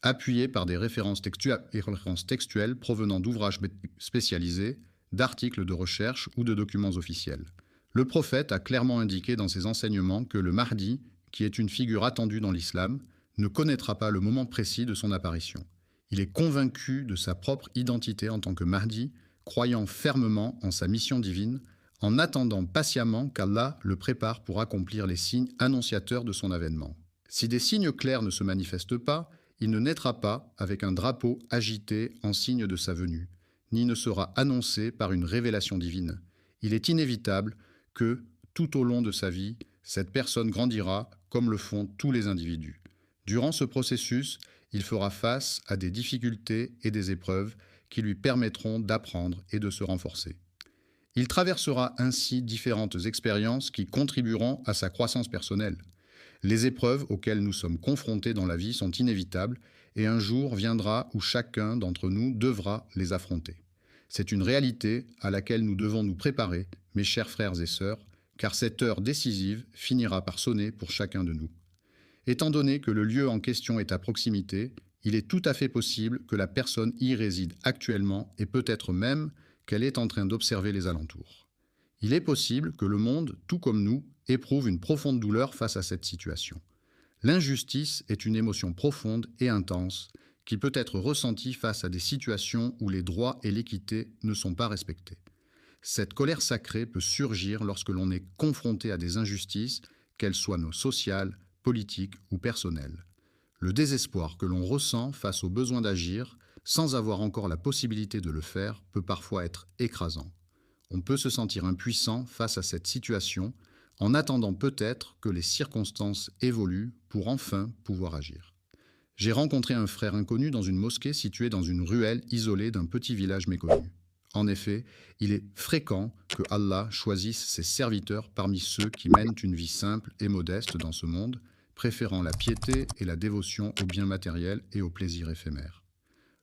Appuyée par des références textuelles provenant d'ouvrages spécialisés, d'articles de recherche ou de documents officiels. Le prophète a clairement indiqué dans ses enseignements que le Mahdi, qui est une figure attendue dans l'islam, ne connaîtra pas le moment précis de son apparition. Il est convaincu de sa propre identité en tant que Mahdi, croyant fermement en sa mission divine, en attendant patiemment qu'Allah le prépare pour accomplir les signes annonciateurs de son avènement. Si des signes clairs ne se manifestent pas, il ne naîtra pas avec un drapeau agité en signe de sa venue, ni ne sera annoncé par une révélation divine. Il est inévitable que, tout au long de sa vie, cette personne grandira comme le font tous les individus. Durant ce processus, il fera face à des difficultés et des épreuves qui lui permettront d'apprendre et de se renforcer. Il traversera ainsi différentes expériences qui contribueront à sa croissance personnelle. Les épreuves auxquelles nous sommes confrontés dans la vie sont inévitables et un jour viendra où chacun d'entre nous devra les affronter. C'est une réalité à laquelle nous devons nous préparer, mes chers frères et sœurs, car cette heure décisive finira par sonner pour chacun de nous. Étant donné que le lieu en question est à proximité, il est tout à fait possible que la personne y réside actuellement et peut-être même qu'elle est en train d'observer les alentours. Il est possible que le monde, tout comme nous, éprouve une profonde douleur face à cette situation. L'injustice est une émotion profonde et intense qui peut être ressentie face à des situations où les droits et l'équité ne sont pas respectés. Cette colère sacrée peut surgir lorsque l'on est confronté à des injustices, qu'elles soient sociales, politiques ou personnelles. Le désespoir que l'on ressent face au besoin d'agir, sans avoir encore la possibilité de le faire, peut parfois être écrasant. On peut se sentir impuissant face à cette situation, en attendant peut-être que les circonstances évoluent pour enfin pouvoir agir. J'ai rencontré un frère inconnu dans une mosquée située dans une ruelle isolée d'un petit village méconnu. En effet, il est fréquent que Allah choisisse ses serviteurs parmi ceux qui mènent une vie simple et modeste dans ce monde, préférant la piété et la dévotion aux biens matériels et aux plaisirs éphémères.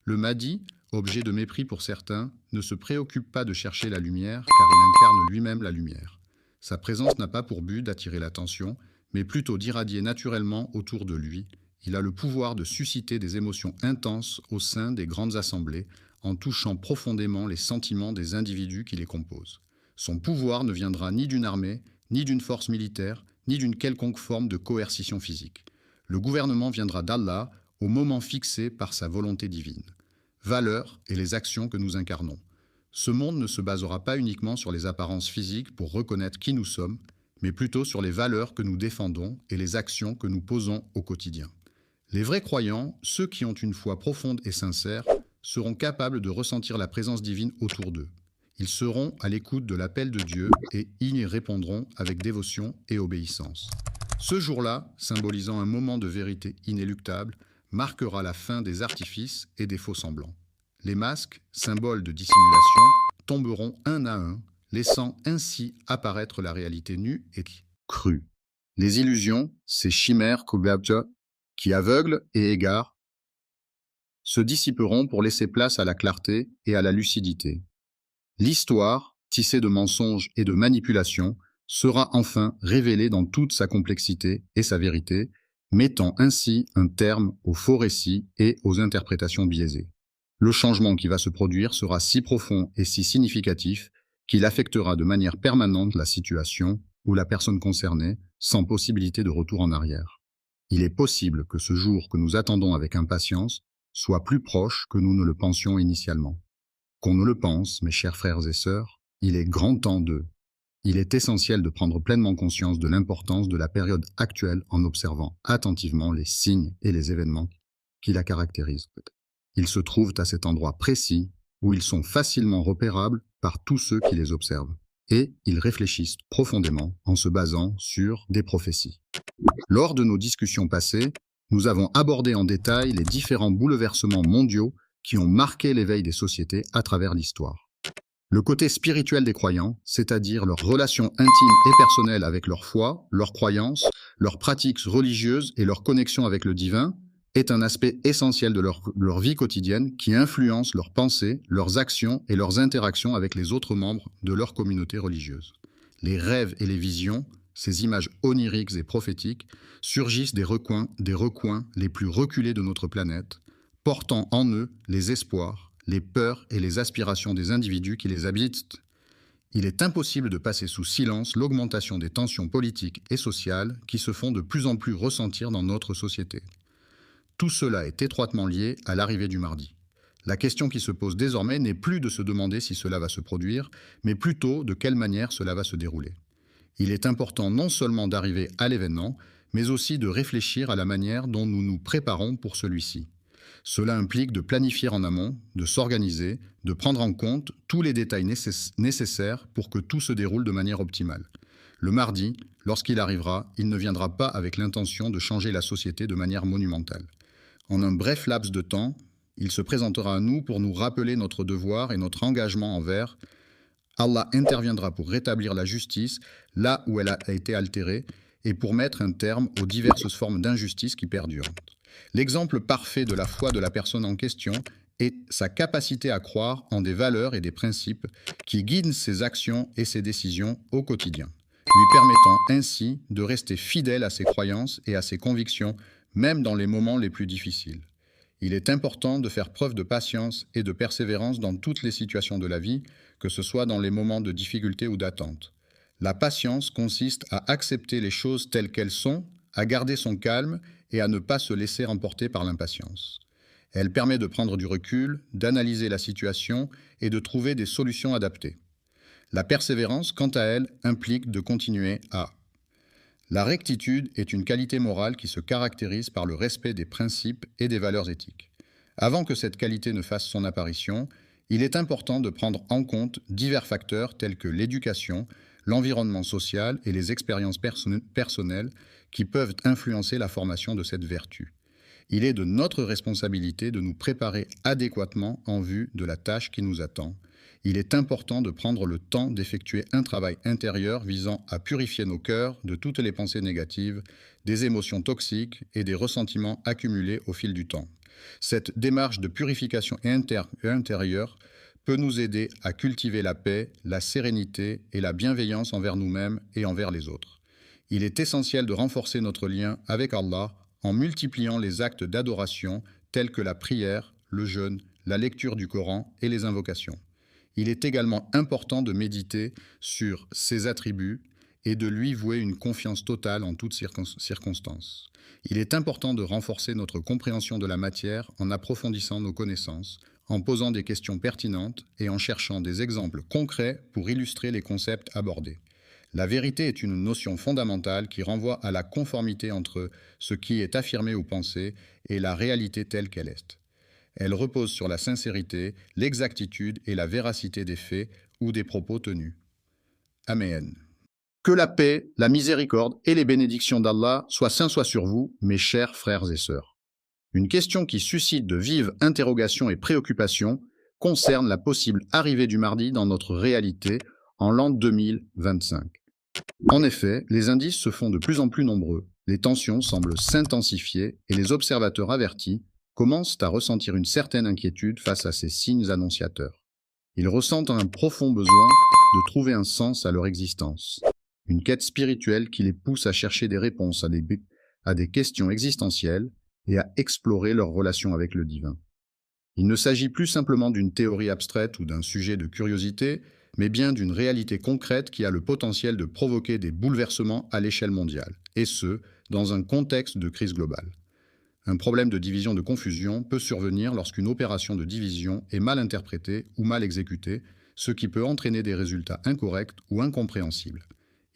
Le Mahdi, objet de mépris pour certains, ne se préoccupe pas de chercher la lumière car il incarne lui-même la lumière. Sa présence n'a pas pour but d'attirer l'attention, mais plutôt d'irradier naturellement autour de lui. Il a le pouvoir de susciter des émotions intenses au sein des grandes assemblées, en touchant profondément les sentiments des individus qui les composent. Son pouvoir ne viendra ni d'une armée, ni d'une force militaire, ni d'une quelconque forme de coercition physique. Le gouvernement viendra d'Allah au moment fixé par sa volonté divine. Valeurs et les actions que nous incarnons. Ce monde ne se basera pas uniquement sur les apparences physiques pour reconnaître qui nous sommes, mais plutôt sur les valeurs que nous défendons et les actions que nous posons au quotidien. Les vrais croyants, ceux qui ont une foi profonde et sincère, seront capables de ressentir la présence divine autour d'eux. Ils seront à l'écoute de l'appel de Dieu et y répondront avec dévotion et obéissance. Ce jour-là, symbolisant un moment de vérité inéluctable, marquera la fin des artifices et des faux-semblants. Les masques, symboles de dissimulation, tomberont un à un, laissant ainsi apparaître la réalité nue et crue. Les illusions, ces chimères qui aveuglent et égarent, se dissiperont pour laisser place à la clarté et à la lucidité. L'histoire, tissée de mensonges et de manipulations, sera enfin révélée dans toute sa complexité et sa vérité, mettant ainsi un terme aux faux récits et aux interprétations biaisées. Le changement qui va se produire sera si profond et si significatif qu'il affectera de manière permanente la situation ou la personne concernée, sans possibilité de retour en arrière. Il est possible que ce jour que nous attendons avec impatience soit plus proche que nous ne le pensions initialement. Qu'on ne le pense, mes chers frères et sœurs, il est grand temps de... Il est essentiel de prendre pleinement conscience de l'importance de la période actuelle en observant attentivement les signes et les événements qui la caractérisent. Ils se trouvent à cet endroit précis où ils sont facilement repérables par tous ceux qui les observent. Et ils réfléchissent profondément en se basant sur des prophéties. Lors de nos discussions passées, nous avons abordé en détail les différents bouleversements mondiaux qui ont marqué l'éveil des sociétés à travers l'histoire. Le côté spirituel des croyants, c'est-à-dire leurs relations intimes et personnelles avec leur foi, leurs croyances, leurs pratiques religieuses et leur connexion avec le divin, est un aspect essentiel de leur vie quotidienne qui influence leurs pensées, leurs actions et leurs interactions avec les autres membres de leur communauté religieuse. Les rêves et les visions, ces images oniriques et prophétiques, surgissent des recoins les plus reculés de notre planète, portant en eux les espoirs, les peurs et les aspirations des individus qui les habitent. Il est impossible de passer sous silence l'augmentation des tensions politiques et sociales qui se font de plus en plus ressentir dans notre société. Tout cela est étroitement lié à l'arrivée du mardi. La question qui se pose désormais n'est plus de se demander si cela va se produire, mais plutôt de quelle manière cela va se dérouler. Il est important non seulement d'arriver à l'événement, mais aussi de réfléchir à la manière dont nous nous préparons pour celui-ci. Cela implique de planifier en amont, de s'organiser, de prendre en compte tous les détails nécessaires pour que tout se déroule de manière optimale. Le mardi, lorsqu'il arrivera, il ne viendra pas avec l'intention de changer la société de manière monumentale. En un bref laps de temps, il se présentera à nous pour nous rappeler notre devoir et notre engagement envers. Allah interviendra pour rétablir la justice là où elle a été altérée et pour mettre un terme aux diverses formes d'injustice qui perdurent. L'exemple parfait de la foi de la personne en question est sa capacité à croire en des valeurs et des principes qui guident ses actions et ses décisions au quotidien. lui permettant ainsi de rester fidèle à ses croyances et à ses convictions, même dans les moments les plus difficiles. Il est important de faire preuve de patience et de persévérance dans toutes les situations de la vie, que ce soit dans les moments de difficulté ou d'attente. La patience consiste à accepter les choses telles qu'elles sont, à garder son calme et à ne pas se laisser emporter par l'impatience. Elle permet de prendre du recul, d'analyser la situation et de trouver des solutions adaptées. La persévérance, quant à elle, implique de continuer à. La rectitude est une qualité morale qui se caractérise par le respect des principes et des valeurs éthiques. Avant que cette qualité ne fasse son apparition, il est important de prendre en compte divers facteurs tels que l'éducation, l'environnement social et les expériences personnelles qui peuvent influencer la formation de cette vertu. Il est de notre responsabilité de nous préparer adéquatement en vue de la tâche qui nous attend. Il est important de prendre le temps d'effectuer un travail intérieur visant à purifier nos cœurs de toutes les pensées négatives, des émotions toxiques et des ressentiments accumulés au fil du temps. Cette démarche de purification intérieure peut nous aider à cultiver la paix, la sérénité et la bienveillance envers nous-mêmes et envers les autres. Il est essentiel de renforcer notre lien avec Allah en multipliant les actes d'adoration tels que la prière, le jeûne, la lecture du Coran et les invocations. Il est également important de méditer sur ses attributs et de lui vouer une confiance totale en toutes circonstances. Il est important de renforcer notre compréhension de la matière en approfondissant nos connaissances, en posant des questions pertinentes et en cherchant des exemples concrets pour illustrer les concepts abordés. La vérité est une notion fondamentale qui renvoie à la conformité entre ce qui est affirmé ou pensé et la réalité telle qu'elle est. Elle repose sur la sincérité, l'exactitude et la véracité des faits ou des propos tenus. Amen. Que la paix, la miséricorde et les bénédictions d'Allah soient sur vous, mes chers frères et sœurs. Une question qui suscite de vives interrogations et préoccupations concerne la possible arrivée du Mahdi dans notre réalité en l'an 2025. En effet, les indices se font de plus en plus nombreux, les tensions semblent s'intensifier et les observateurs avertis commencent à ressentir une certaine inquiétude face à ces signes annonciateurs. Ils ressentent un profond besoin de trouver un sens à leur existence, une quête spirituelle qui les pousse à chercher des réponses à des questions existentielles et à explorer leur relation avec le divin. Il ne s'agit plus simplement d'une théorie abstraite ou d'un sujet de curiosité, mais bien d'une réalité concrète qui a le potentiel de provoquer des bouleversements à l'échelle mondiale, et ce, dans un contexte de crise globale. Un problème de division de confusion peut survenir lorsqu'une opération de division est mal interprétée ou mal exécutée, ce qui peut entraîner des résultats incorrects ou incompréhensibles.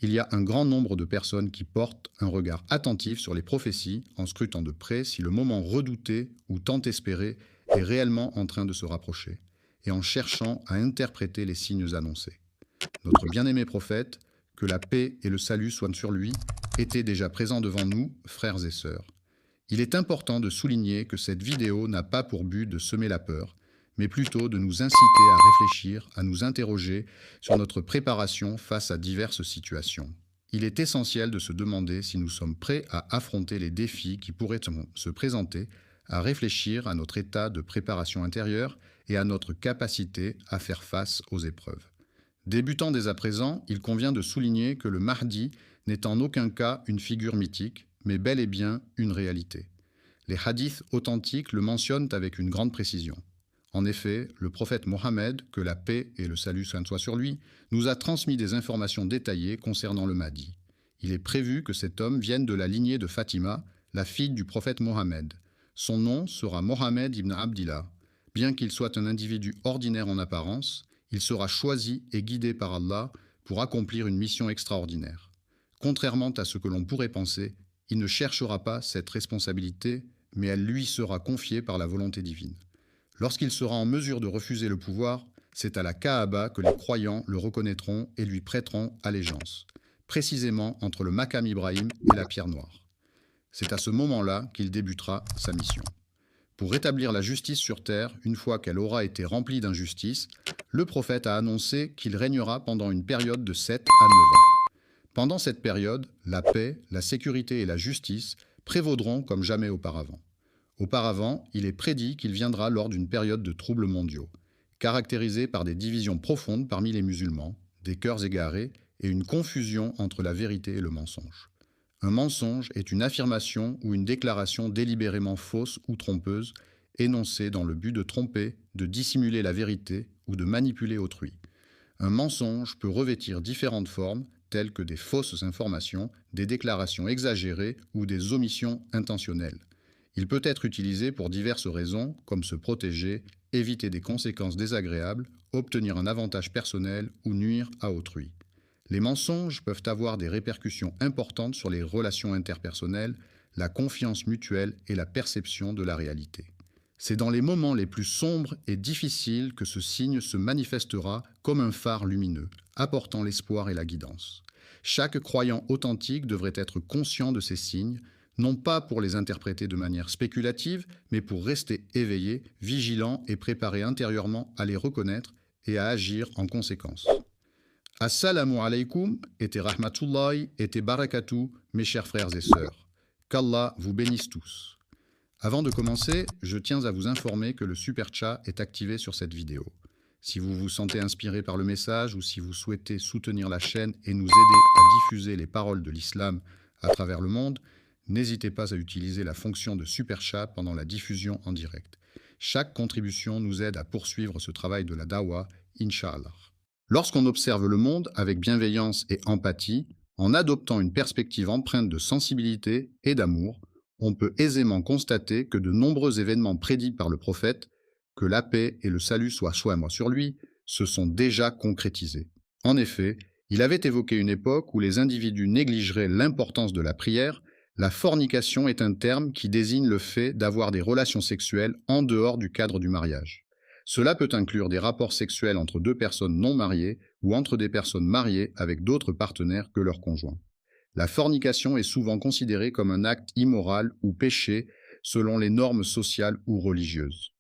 Il y a un grand nombre de personnes qui portent un regard attentif sur les prophéties en scrutant de près si le moment redouté ou tant espéré est réellement en train de se rapprocher, et en cherchant à interpréter les signes annoncés. Notre bien-aimé prophète, que la paix et le salut soient sur lui, était déjà présent devant nous, frères et sœurs. Il est important de souligner que cette vidéo n'a pas pour but de semer la peur, mais plutôt de nous inciter à réfléchir, à nous interroger sur notre préparation face à diverses situations. Il est essentiel de se demander si nous sommes prêts à affronter les défis qui pourraient se présenter, à réfléchir à notre état de préparation intérieure et à notre capacité à faire face aux épreuves. Débutant dès à présent, il convient de souligner que le Mahdi n'est en aucun cas une figure mythique, mais bel et bien une réalité. Les hadiths authentiques le mentionnent avec une grande précision. En effet, le prophète Mohammed, que la paix et le salut soient sur lui, nous a transmis des informations détaillées concernant le Mahdi. Il est prévu que cet homme vienne de la lignée de Fatima, la fille du prophète Mohammed. Son nom sera Mohammed ibn Abdillah. Bien qu'il soit un individu ordinaire en apparence, il sera choisi et guidé par Allah pour accomplir une mission extraordinaire. Contrairement à ce que l'on pourrait penser, il ne cherchera pas cette responsabilité, mais elle lui sera confiée par la volonté divine. Lorsqu'il sera en mesure de refuser le pouvoir, c'est à la Kaaba que les croyants le reconnaîtront et lui prêteront allégeance, précisément entre le Maqam Ibrahim et la pierre noire. C'est à ce moment-là qu'il débutera sa mission. Pour rétablir la justice sur terre, une fois qu'elle aura été remplie d'injustice, le prophète a annoncé qu'il régnera pendant une période de 7 à 9 ans. Pendant cette période, la paix, la sécurité et la justice prévaudront comme jamais auparavant. Auparavant, il est prédit qu'il viendra lors d'une période de troubles mondiaux, caractérisée par des divisions profondes parmi les musulmans, des cœurs égarés et une confusion entre la vérité et le mensonge. Un mensonge est une affirmation ou une déclaration délibérément fausse ou trompeuse, énoncée dans le but de tromper, de dissimuler la vérité ou de manipuler autrui. Un mensonge peut revêtir différentes formes, telles que des fausses informations, des déclarations exagérées ou des omissions intentionnelles. Il peut être utilisé pour diverses raisons, comme se protéger, éviter des conséquences désagréables, obtenir un avantage personnel ou nuire à autrui. Les mensonges peuvent avoir des répercussions importantes sur les relations interpersonnelles, la confiance mutuelle et la perception de la réalité. C'est dans les moments les plus sombres et difficiles que ce signe se manifestera comme un phare lumineux, apportant l'espoir et la guidance. Chaque croyant authentique devrait être conscient de ces signes, non pas pour les interpréter de manière spéculative, mais pour rester éveillé, vigilant et préparé intérieurement à les reconnaître et à agir en conséquence. Assalamu alaikum et rahmatullahi et barakatuh, mes chers frères et sœurs. Qu'Allah vous bénisse tous. Avant de commencer, je tiens à vous informer que le Super Chat est activé sur cette vidéo. Si vous vous sentez inspiré par le message ou si vous souhaitez soutenir la chaîne et nous aider à diffuser les paroles de l'islam à travers le monde, n'hésitez pas à utiliser la fonction de Super Chat pendant la diffusion en direct. Chaque contribution nous aide à poursuivre ce travail de la Dawa, Inch'Allah. Lorsqu'on observe le monde avec bienveillance et empathie, en adoptant une perspective empreinte de sensibilité et d'amour, on peut aisément constater que de nombreux événements prédits par le prophète, que la paix et le salut soient sur lui, se sont déjà concrétisés. En effet, il avait évoqué une époque où les individus négligeraient l'importance de la prière. La fornication est un terme qui désigne le fait d'avoir des relations sexuelles en dehors du cadre du mariage. Cela peut inclure des rapports sexuels entre deux personnes non mariées ou entre des personnes mariées avec d'autres partenaires que leurs conjoints. La fornication est souvent considérée comme un acte immoral ou péché selon les normes sociales ou religieuses.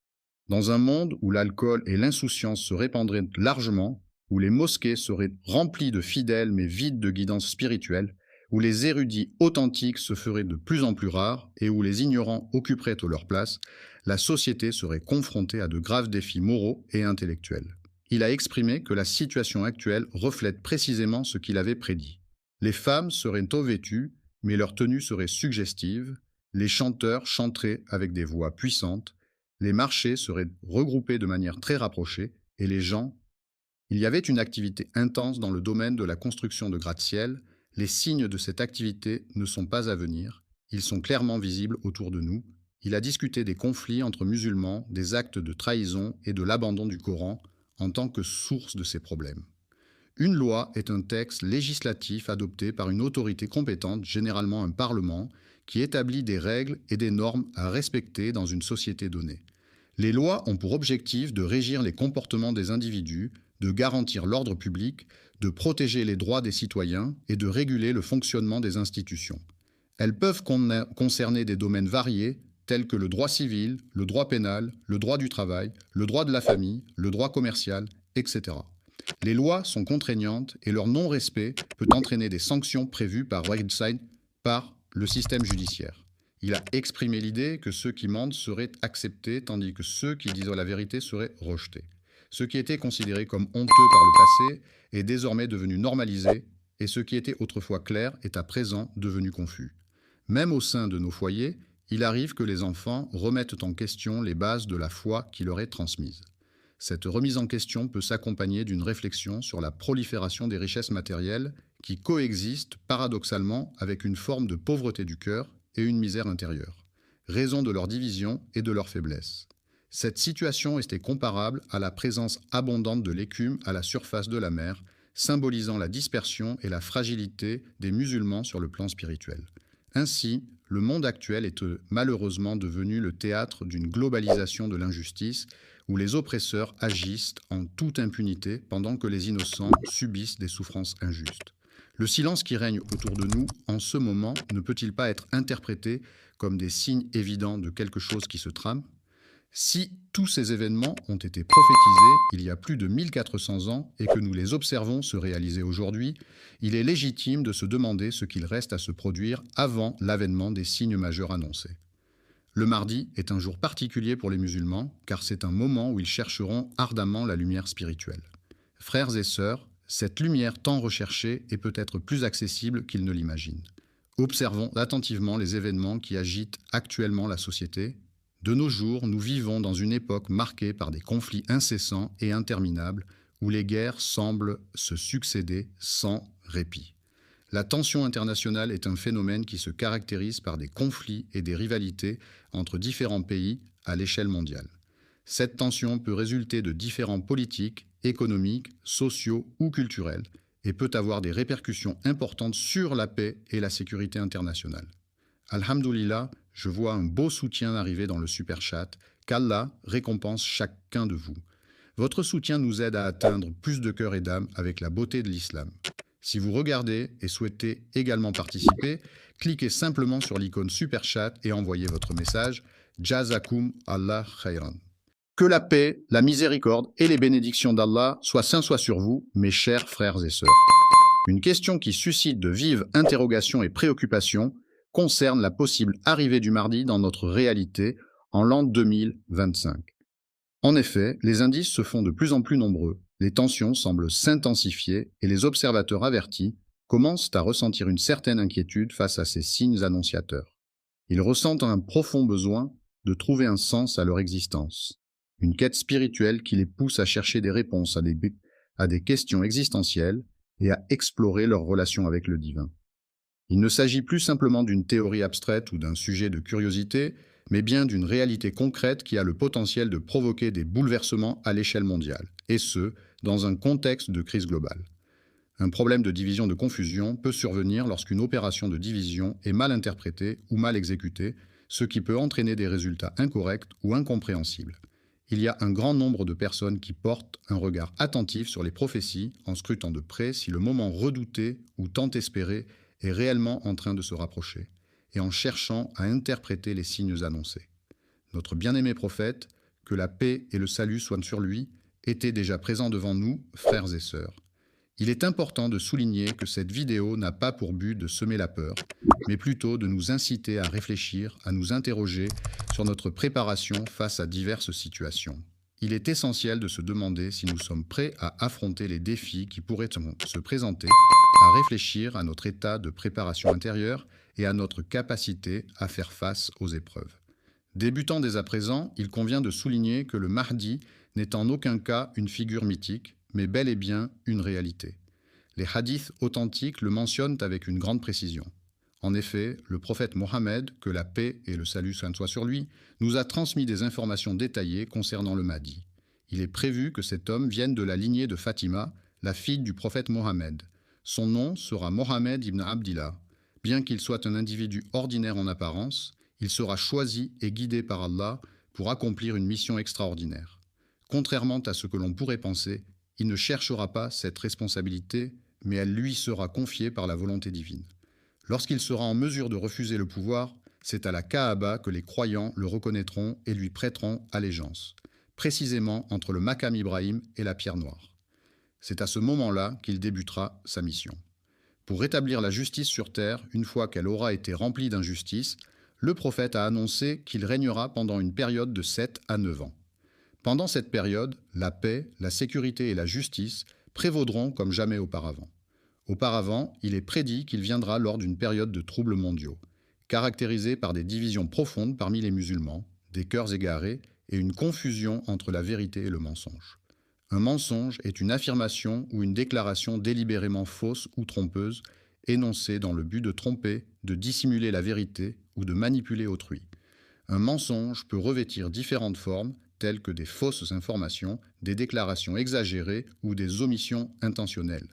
Dans un monde où l'alcool et l'insouciance se répandraient largement, où les mosquées seraient remplies de fidèles mais vides de guidance spirituelle, où les érudits authentiques se feraient de plus en plus rares et où les ignorants occuperaient leur place, la société serait confrontée à de graves défis moraux et intellectuels. Il a exprimé que la situation actuelle reflète précisément ce qu'il avait prédit. Les femmes seraient tôt vêtues, mais leur tenue serait suggestive, les chanteurs chanteraient avec des voix puissantes, les marchés seraient regroupés de manière très rapprochée, et les gens... Il y avait une activité intense dans le domaine de la construction de gratte-ciel. Les signes de cette activité ne sont pas à venir, ils sont clairement visibles autour de nous. Il a discuté des conflits entre musulmans, des actes de trahison et de l'abandon du Coran en tant que source de ces problèmes. Une loi est un texte législatif adopté par une autorité compétente, généralement un parlement, qui établit des règles et des normes à respecter dans une société donnée. Les lois ont pour objectif de régir les comportements des individus, de garantir l'ordre public, de protéger les droits des citoyens et de réguler le fonctionnement des institutions. Elles peuvent concerner des domaines variés tels que le droit civil, le droit pénal, le droit du travail, le droit de la famille, le droit commercial, etc. Les lois sont contraignantes et leur non-respect peut entraîner des sanctions prévues par le système judiciaire. Il a exprimé l'idée que ceux qui mentent seraient acceptés tandis que ceux qui disent la vérité seraient rejetés. Ce qui était considéré comme honteux par le passé est désormais devenu normalisé et ce qui était autrefois clair est à présent devenu confus. Même au sein de nos foyers, il arrive que les enfants remettent en question les bases de la foi qui leur est transmise. Cette remise en question peut s'accompagner d'une réflexion sur la prolifération des richesses matérielles qui coexistent paradoxalement avec une forme de pauvreté du cœur et une misère intérieure, raison de leur division et de leur faiblesse. Cette situation était comparable à la présence abondante de l'écume à la surface de la mer, symbolisant la dispersion et la fragilité des musulmans sur le plan spirituel. Ainsi, le monde actuel est malheureusement devenu le théâtre d'une globalisation de l'injustice où les oppresseurs agissent en toute impunité pendant que les innocents subissent des souffrances injustes. Le silence qui règne autour de nous en ce moment ne peut-il pas être interprété comme des signes évidents de quelque chose qui se trame ? Si tous ces événements ont été prophétisés il y a plus de 1400 ans et que nous les observons se réaliser aujourd'hui, il est légitime de se demander ce qu'il reste à se produire avant l'avènement des signes majeurs annoncés. Le mardi est un jour particulier pour les musulmans car c'est un moment où ils chercheront ardemment la lumière spirituelle. Frères et sœurs, Cette lumière tant recherchée est peut-être plus accessible qu'il ne l'imagine. Observons attentivement les événements qui agitent actuellement la société. De nos jours, nous vivons dans une époque marquée par des conflits incessants et interminables où les guerres semblent se succéder sans répit. La tension internationale est un phénomène qui se caractérise par des conflits et des rivalités entre différents pays à l'échelle mondiale. Cette tension peut résulter de différents politiques, économiques, sociaux ou culturels et peut avoir des répercussions importantes sur la paix et la sécurité internationale. Alhamdoulilah, je vois un beau soutien arriver dans le super chat. Qu'Allah récompense chacun de vous. Votre soutien nous aide à atteindre plus de cœur et d'âme avec la beauté de l'islam. Si vous regardez et souhaitez également participer, cliquez simplement sur l'icône super chat et envoyez votre message. Jazakum Allah khayran. Que la paix, la miséricorde et les bénédictions d'Allah soient sur vous, mes chers frères et sœurs. Une question qui suscite de vives interrogations et préoccupations concerne la possible arrivée du Mahdi dans notre réalité en l'an 2025. En effet, les indices se font de plus en plus nombreux, les tensions semblent s'intensifier et les observateurs avertis commencent à ressentir une certaine inquiétude face à ces signes annonciateurs. Ils ressentent un profond besoin de trouver un sens à leur existence, une quête spirituelle qui les pousse à chercher des réponses à des questions existentielles et à explorer leur relation avec le divin. Il ne s'agit plus simplement d'une théorie abstraite ou d'un sujet de curiosité, mais bien d'une réalité concrète qui a le potentiel de provoquer des bouleversements à l'échelle mondiale, et ce, dans un contexte de crise globale. Un problème de division de confusion peut survenir lorsqu'une opération de division est mal interprétée ou mal exécutée, ce qui peut entraîner des résultats incorrects ou incompréhensibles. Il y a un grand nombre de personnes qui portent un regard attentif sur les prophéties en scrutant de près si le moment redouté ou tant espéré est réellement en train de se rapprocher, et en cherchant à interpréter les signes annoncés. Notre bien-aimé prophète, que la paix et le salut soient sur lui, était déjà présent devant nous, frères et sœurs. Il est important de souligner que cette vidéo n'a pas pour but de semer la peur, mais plutôt de nous inciter à réfléchir, à nous interroger sur notre préparation face à diverses situations. Il est essentiel de se demander si nous sommes prêts à affronter les défis qui pourraient se présenter, à réfléchir à notre état de préparation intérieure et à notre capacité à faire face aux épreuves. Débutant dès à présent, il convient de souligner que le Mahdi n'est en aucun cas une figure mythique, mais bel et bien une réalité. Les hadiths authentiques le mentionnent avec une grande précision. En effet, le prophète Mohammed, que la paix et le salut soient sur lui, nous a transmis des informations détaillées concernant le Mahdi. Il est prévu que cet homme vienne de la lignée de Fatima, la fille du prophète Mohammed. Son nom sera Mohammed ibn Abdillah. Bien qu'il soit un individu ordinaire en apparence, il sera choisi et guidé par Allah pour accomplir une mission extraordinaire. Contrairement à ce que l'on pourrait penser, il ne cherchera pas cette responsabilité, mais elle lui sera confiée par la volonté divine. Lorsqu'il sera en mesure de refuser le pouvoir, c'est à la Kaaba que les croyants le reconnaîtront et lui prêteront allégeance, précisément entre le Maqam Ibrahim et la pierre noire. C'est à ce moment-là qu'il débutera sa mission. Pour rétablir la justice sur terre, une fois qu'elle aura été remplie d'injustice, le prophète a annoncé qu'il régnera pendant une période de 7 à 9 ans. Pendant cette période, la paix, la sécurité et la justice prévaudront comme jamais auparavant. Auparavant, il est prédit qu'il viendra lors d'une période de troubles mondiaux, caractérisée par des divisions profondes parmi les musulmans, des cœurs égarés et une confusion entre la vérité et le mensonge. Un mensonge est une affirmation ou une déclaration délibérément fausse ou trompeuse, énoncée dans le but de tromper, de dissimuler la vérité ou de manipuler autrui. Un mensonge peut revêtir différentes formes, telles que des fausses informations, des déclarations exagérées ou des omissions intentionnelles.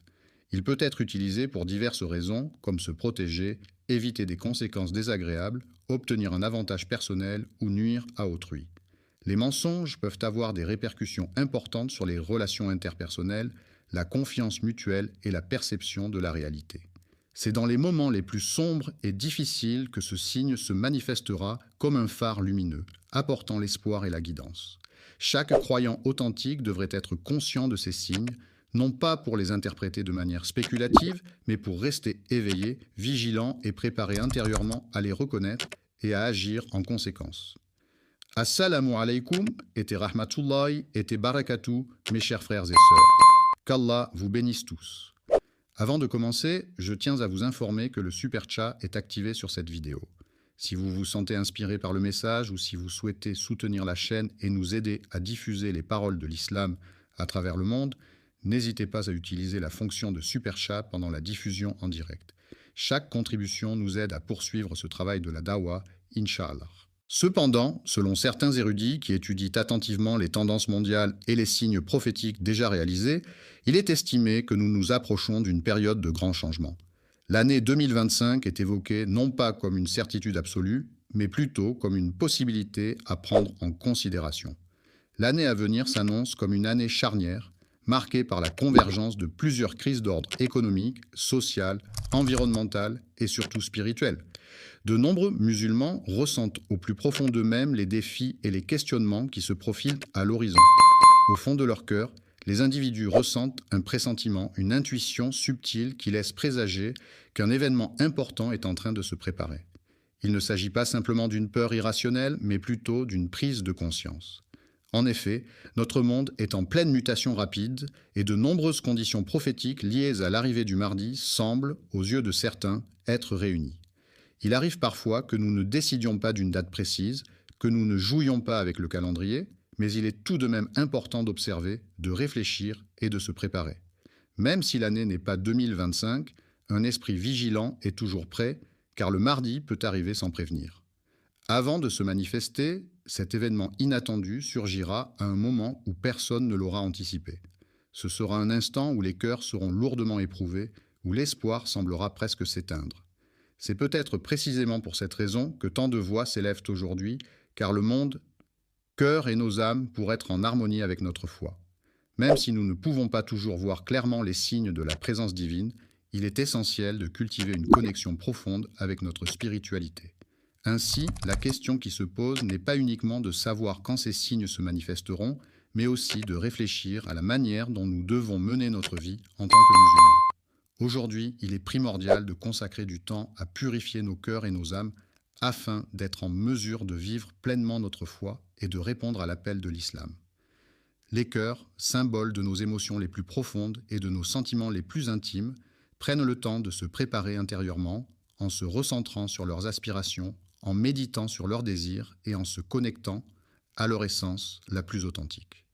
Il peut être utilisé pour diverses raisons, comme se protéger, éviter des conséquences désagréables, obtenir un avantage personnel ou nuire à autrui. Les mensonges peuvent avoir des répercussions importantes sur les relations interpersonnelles, la confiance mutuelle et la perception de la réalité. C'est dans les moments les plus sombres et difficiles que ce signe se manifestera comme un phare lumineux, apportant l'espoir et la guidance. Chaque croyant authentique devrait être conscient de ces signes, non pas pour les interpréter de manière spéculative, mais pour rester éveillé, vigilant et préparé intérieurement à les reconnaître et à agir en conséquence. Assalamu alaikum et rahmatullahi et barakatuh, mes chers frères et sœurs. Qu'Allah vous bénisse tous. Avant de commencer, je tiens à vous informer que le Super Chat est activé sur cette vidéo. Si vous vous sentez inspiré par le message ou si vous souhaitez soutenir la chaîne et nous aider à diffuser les paroles de l'islam à travers le monde, n'hésitez pas à utiliser la fonction de Super Chat pendant la diffusion en direct. Chaque contribution nous aide à poursuivre ce travail de la Dawa, Inch'Allah. Cependant, selon certains érudits qui étudient attentivement les tendances mondiales et les signes prophétiques déjà réalisés, il est estimé que nous nous approchons d'une période de grands changements. L'année 2025 est évoquée non pas comme une certitude absolue, mais plutôt comme une possibilité à prendre en considération. L'année à venir s'annonce comme une année charnière, marquée par la convergence de plusieurs crises d'ordre économique, social, environnemental et surtout spirituel. De nombreux musulmans ressentent au plus profond d'eux-mêmes les défis et les questionnements qui se profilent à l'horizon. Au fond de leur cœur, les individus ressentent un pressentiment, une intuition subtile qui laisse présager qu'un événement important est en train de se préparer. Il ne s'agit pas simplement d'une peur irrationnelle, mais plutôt d'une prise de conscience. En effet, notre monde est en pleine mutation rapide et de nombreuses conditions prophétiques liées à l'arrivée du Mahdi semblent, aux yeux de certains, être réunies. Il arrive parfois que nous ne décidions pas d'une date précise, que nous ne jouions pas avec le calendrier, mais il est tout de même important d'observer, de réfléchir et de se préparer. Même si l'année n'est pas 2025, un esprit vigilant est toujours prêt, car le Mahdi peut arriver sans prévenir. Avant de se manifester, cet événement inattendu surgira à un moment où personne ne l'aura anticipé. Ce sera un instant où les cœurs seront lourdement éprouvés, où l'espoir semblera presque s'éteindre. C'est peut-être précisément pour cette raison que tant de voix s'élèvent aujourd'hui, car le monde, cœur et nos âmes pour être en harmonie avec notre foi. Même si nous ne pouvons pas toujours voir clairement les signes de la présence divine, il est essentiel de cultiver une connexion profonde avec notre spiritualité. Ainsi, la question qui se pose n'est pas uniquement de savoir quand ces signes se manifesteront, mais aussi de réfléchir à la manière dont nous devons mener notre vie en tant que musulmans. Aujourd'hui, il est primordial de consacrer du temps à purifier nos cœurs et nos âmes afin d'être en mesure de vivre pleinement notre foi et de répondre à l'appel de l'islam. Les cœurs, symboles de nos émotions les plus profondes et de nos sentiments les plus intimes, prennent le temps de se préparer intérieurement en se recentrant sur leurs aspirations, en méditant sur leurs désirs et en se connectant à leur essence la plus authentique.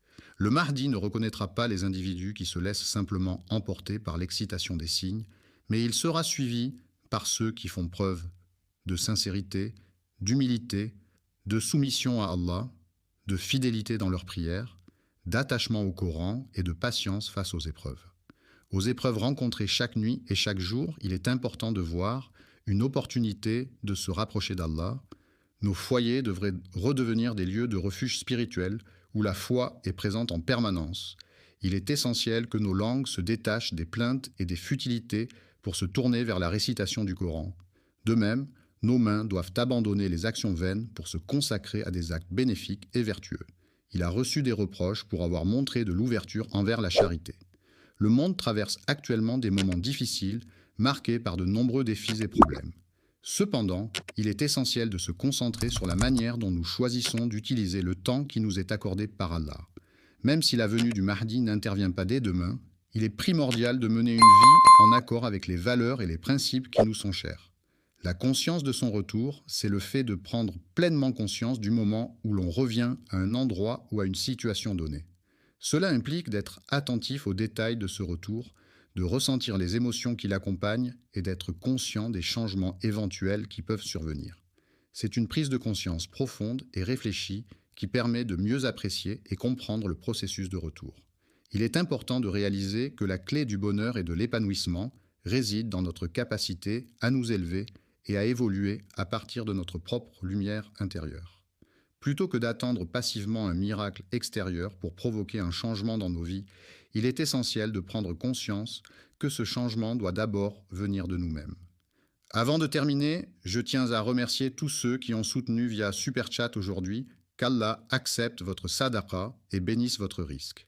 Le Mahdi ne reconnaîtra pas les individus qui se laissent simplement emporter par l'excitation des signes, mais il sera suivi par ceux qui font preuve de sincérité, d'humilité, de soumission à Allah, de fidélité dans leurs prières, d'attachement au Coran et de patience face aux épreuves. Aux épreuves rencontrées chaque nuit et chaque jour, il est important de voir une opportunité de se rapprocher d'Allah. Nos foyers devraient redevenir des lieux de refuge spirituel où la foi est présente en permanence. Il est essentiel que nos langues se détachent des plaintes et des futilités pour se tourner vers la récitation du Coran. De même, nos mains doivent abandonner les actions vaines pour se consacrer à des actes bénéfiques et vertueux. Il a reçu des reproches pour avoir montré de l'ouverture envers la charité. Le monde traverse actuellement des moments difficiles, marqués par de nombreux défis et problèmes. Cependant, il est essentiel de se concentrer sur la manière dont nous choisissons d'utiliser le temps qui nous est accordé par Allah. Même si la venue du Mahdi n'intervient pas dès demain, il est primordial de mener une vie en accord avec les valeurs et les principes qui nous sont chers. La conscience de son retour, c'est le fait de prendre pleinement conscience du moment où l'on revient à un endroit ou à une situation donnée. Cela implique d'être attentif aux détails de ce retour, de ressentir les émotions qui l'accompagnent et d'être conscient des changements éventuels qui peuvent survenir. C'est une prise de conscience profonde et réfléchie qui permet de mieux apprécier et comprendre le processus de retour. Il est important de réaliser que la clé du bonheur et de l'épanouissement réside dans notre capacité à nous élever et à évoluer à partir de notre propre lumière intérieure. Plutôt que d'attendre passivement un miracle extérieur pour provoquer un changement dans nos vies, il est essentiel de prendre conscience que ce changement doit d'abord venir de nous-mêmes. Avant de terminer, je tiens à remercier tous ceux qui ont soutenu via Super Chat aujourd'hui. Qu'Allah accepte votre sadaqa et bénisse votre risque.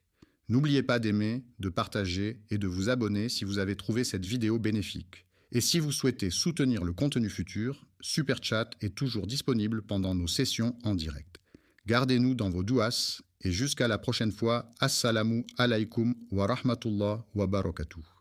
N'oubliez pas d'aimer, de partager et de vous abonner si vous avez trouvé cette vidéo bénéfique. Et si vous souhaitez soutenir le contenu futur, Super Chat est toujours disponible pendant nos sessions en direct. Gardez-nous dans vos douas et jusqu'à la prochaine fois. Assalamu alaikum wa rahmatullah wa barakatuh.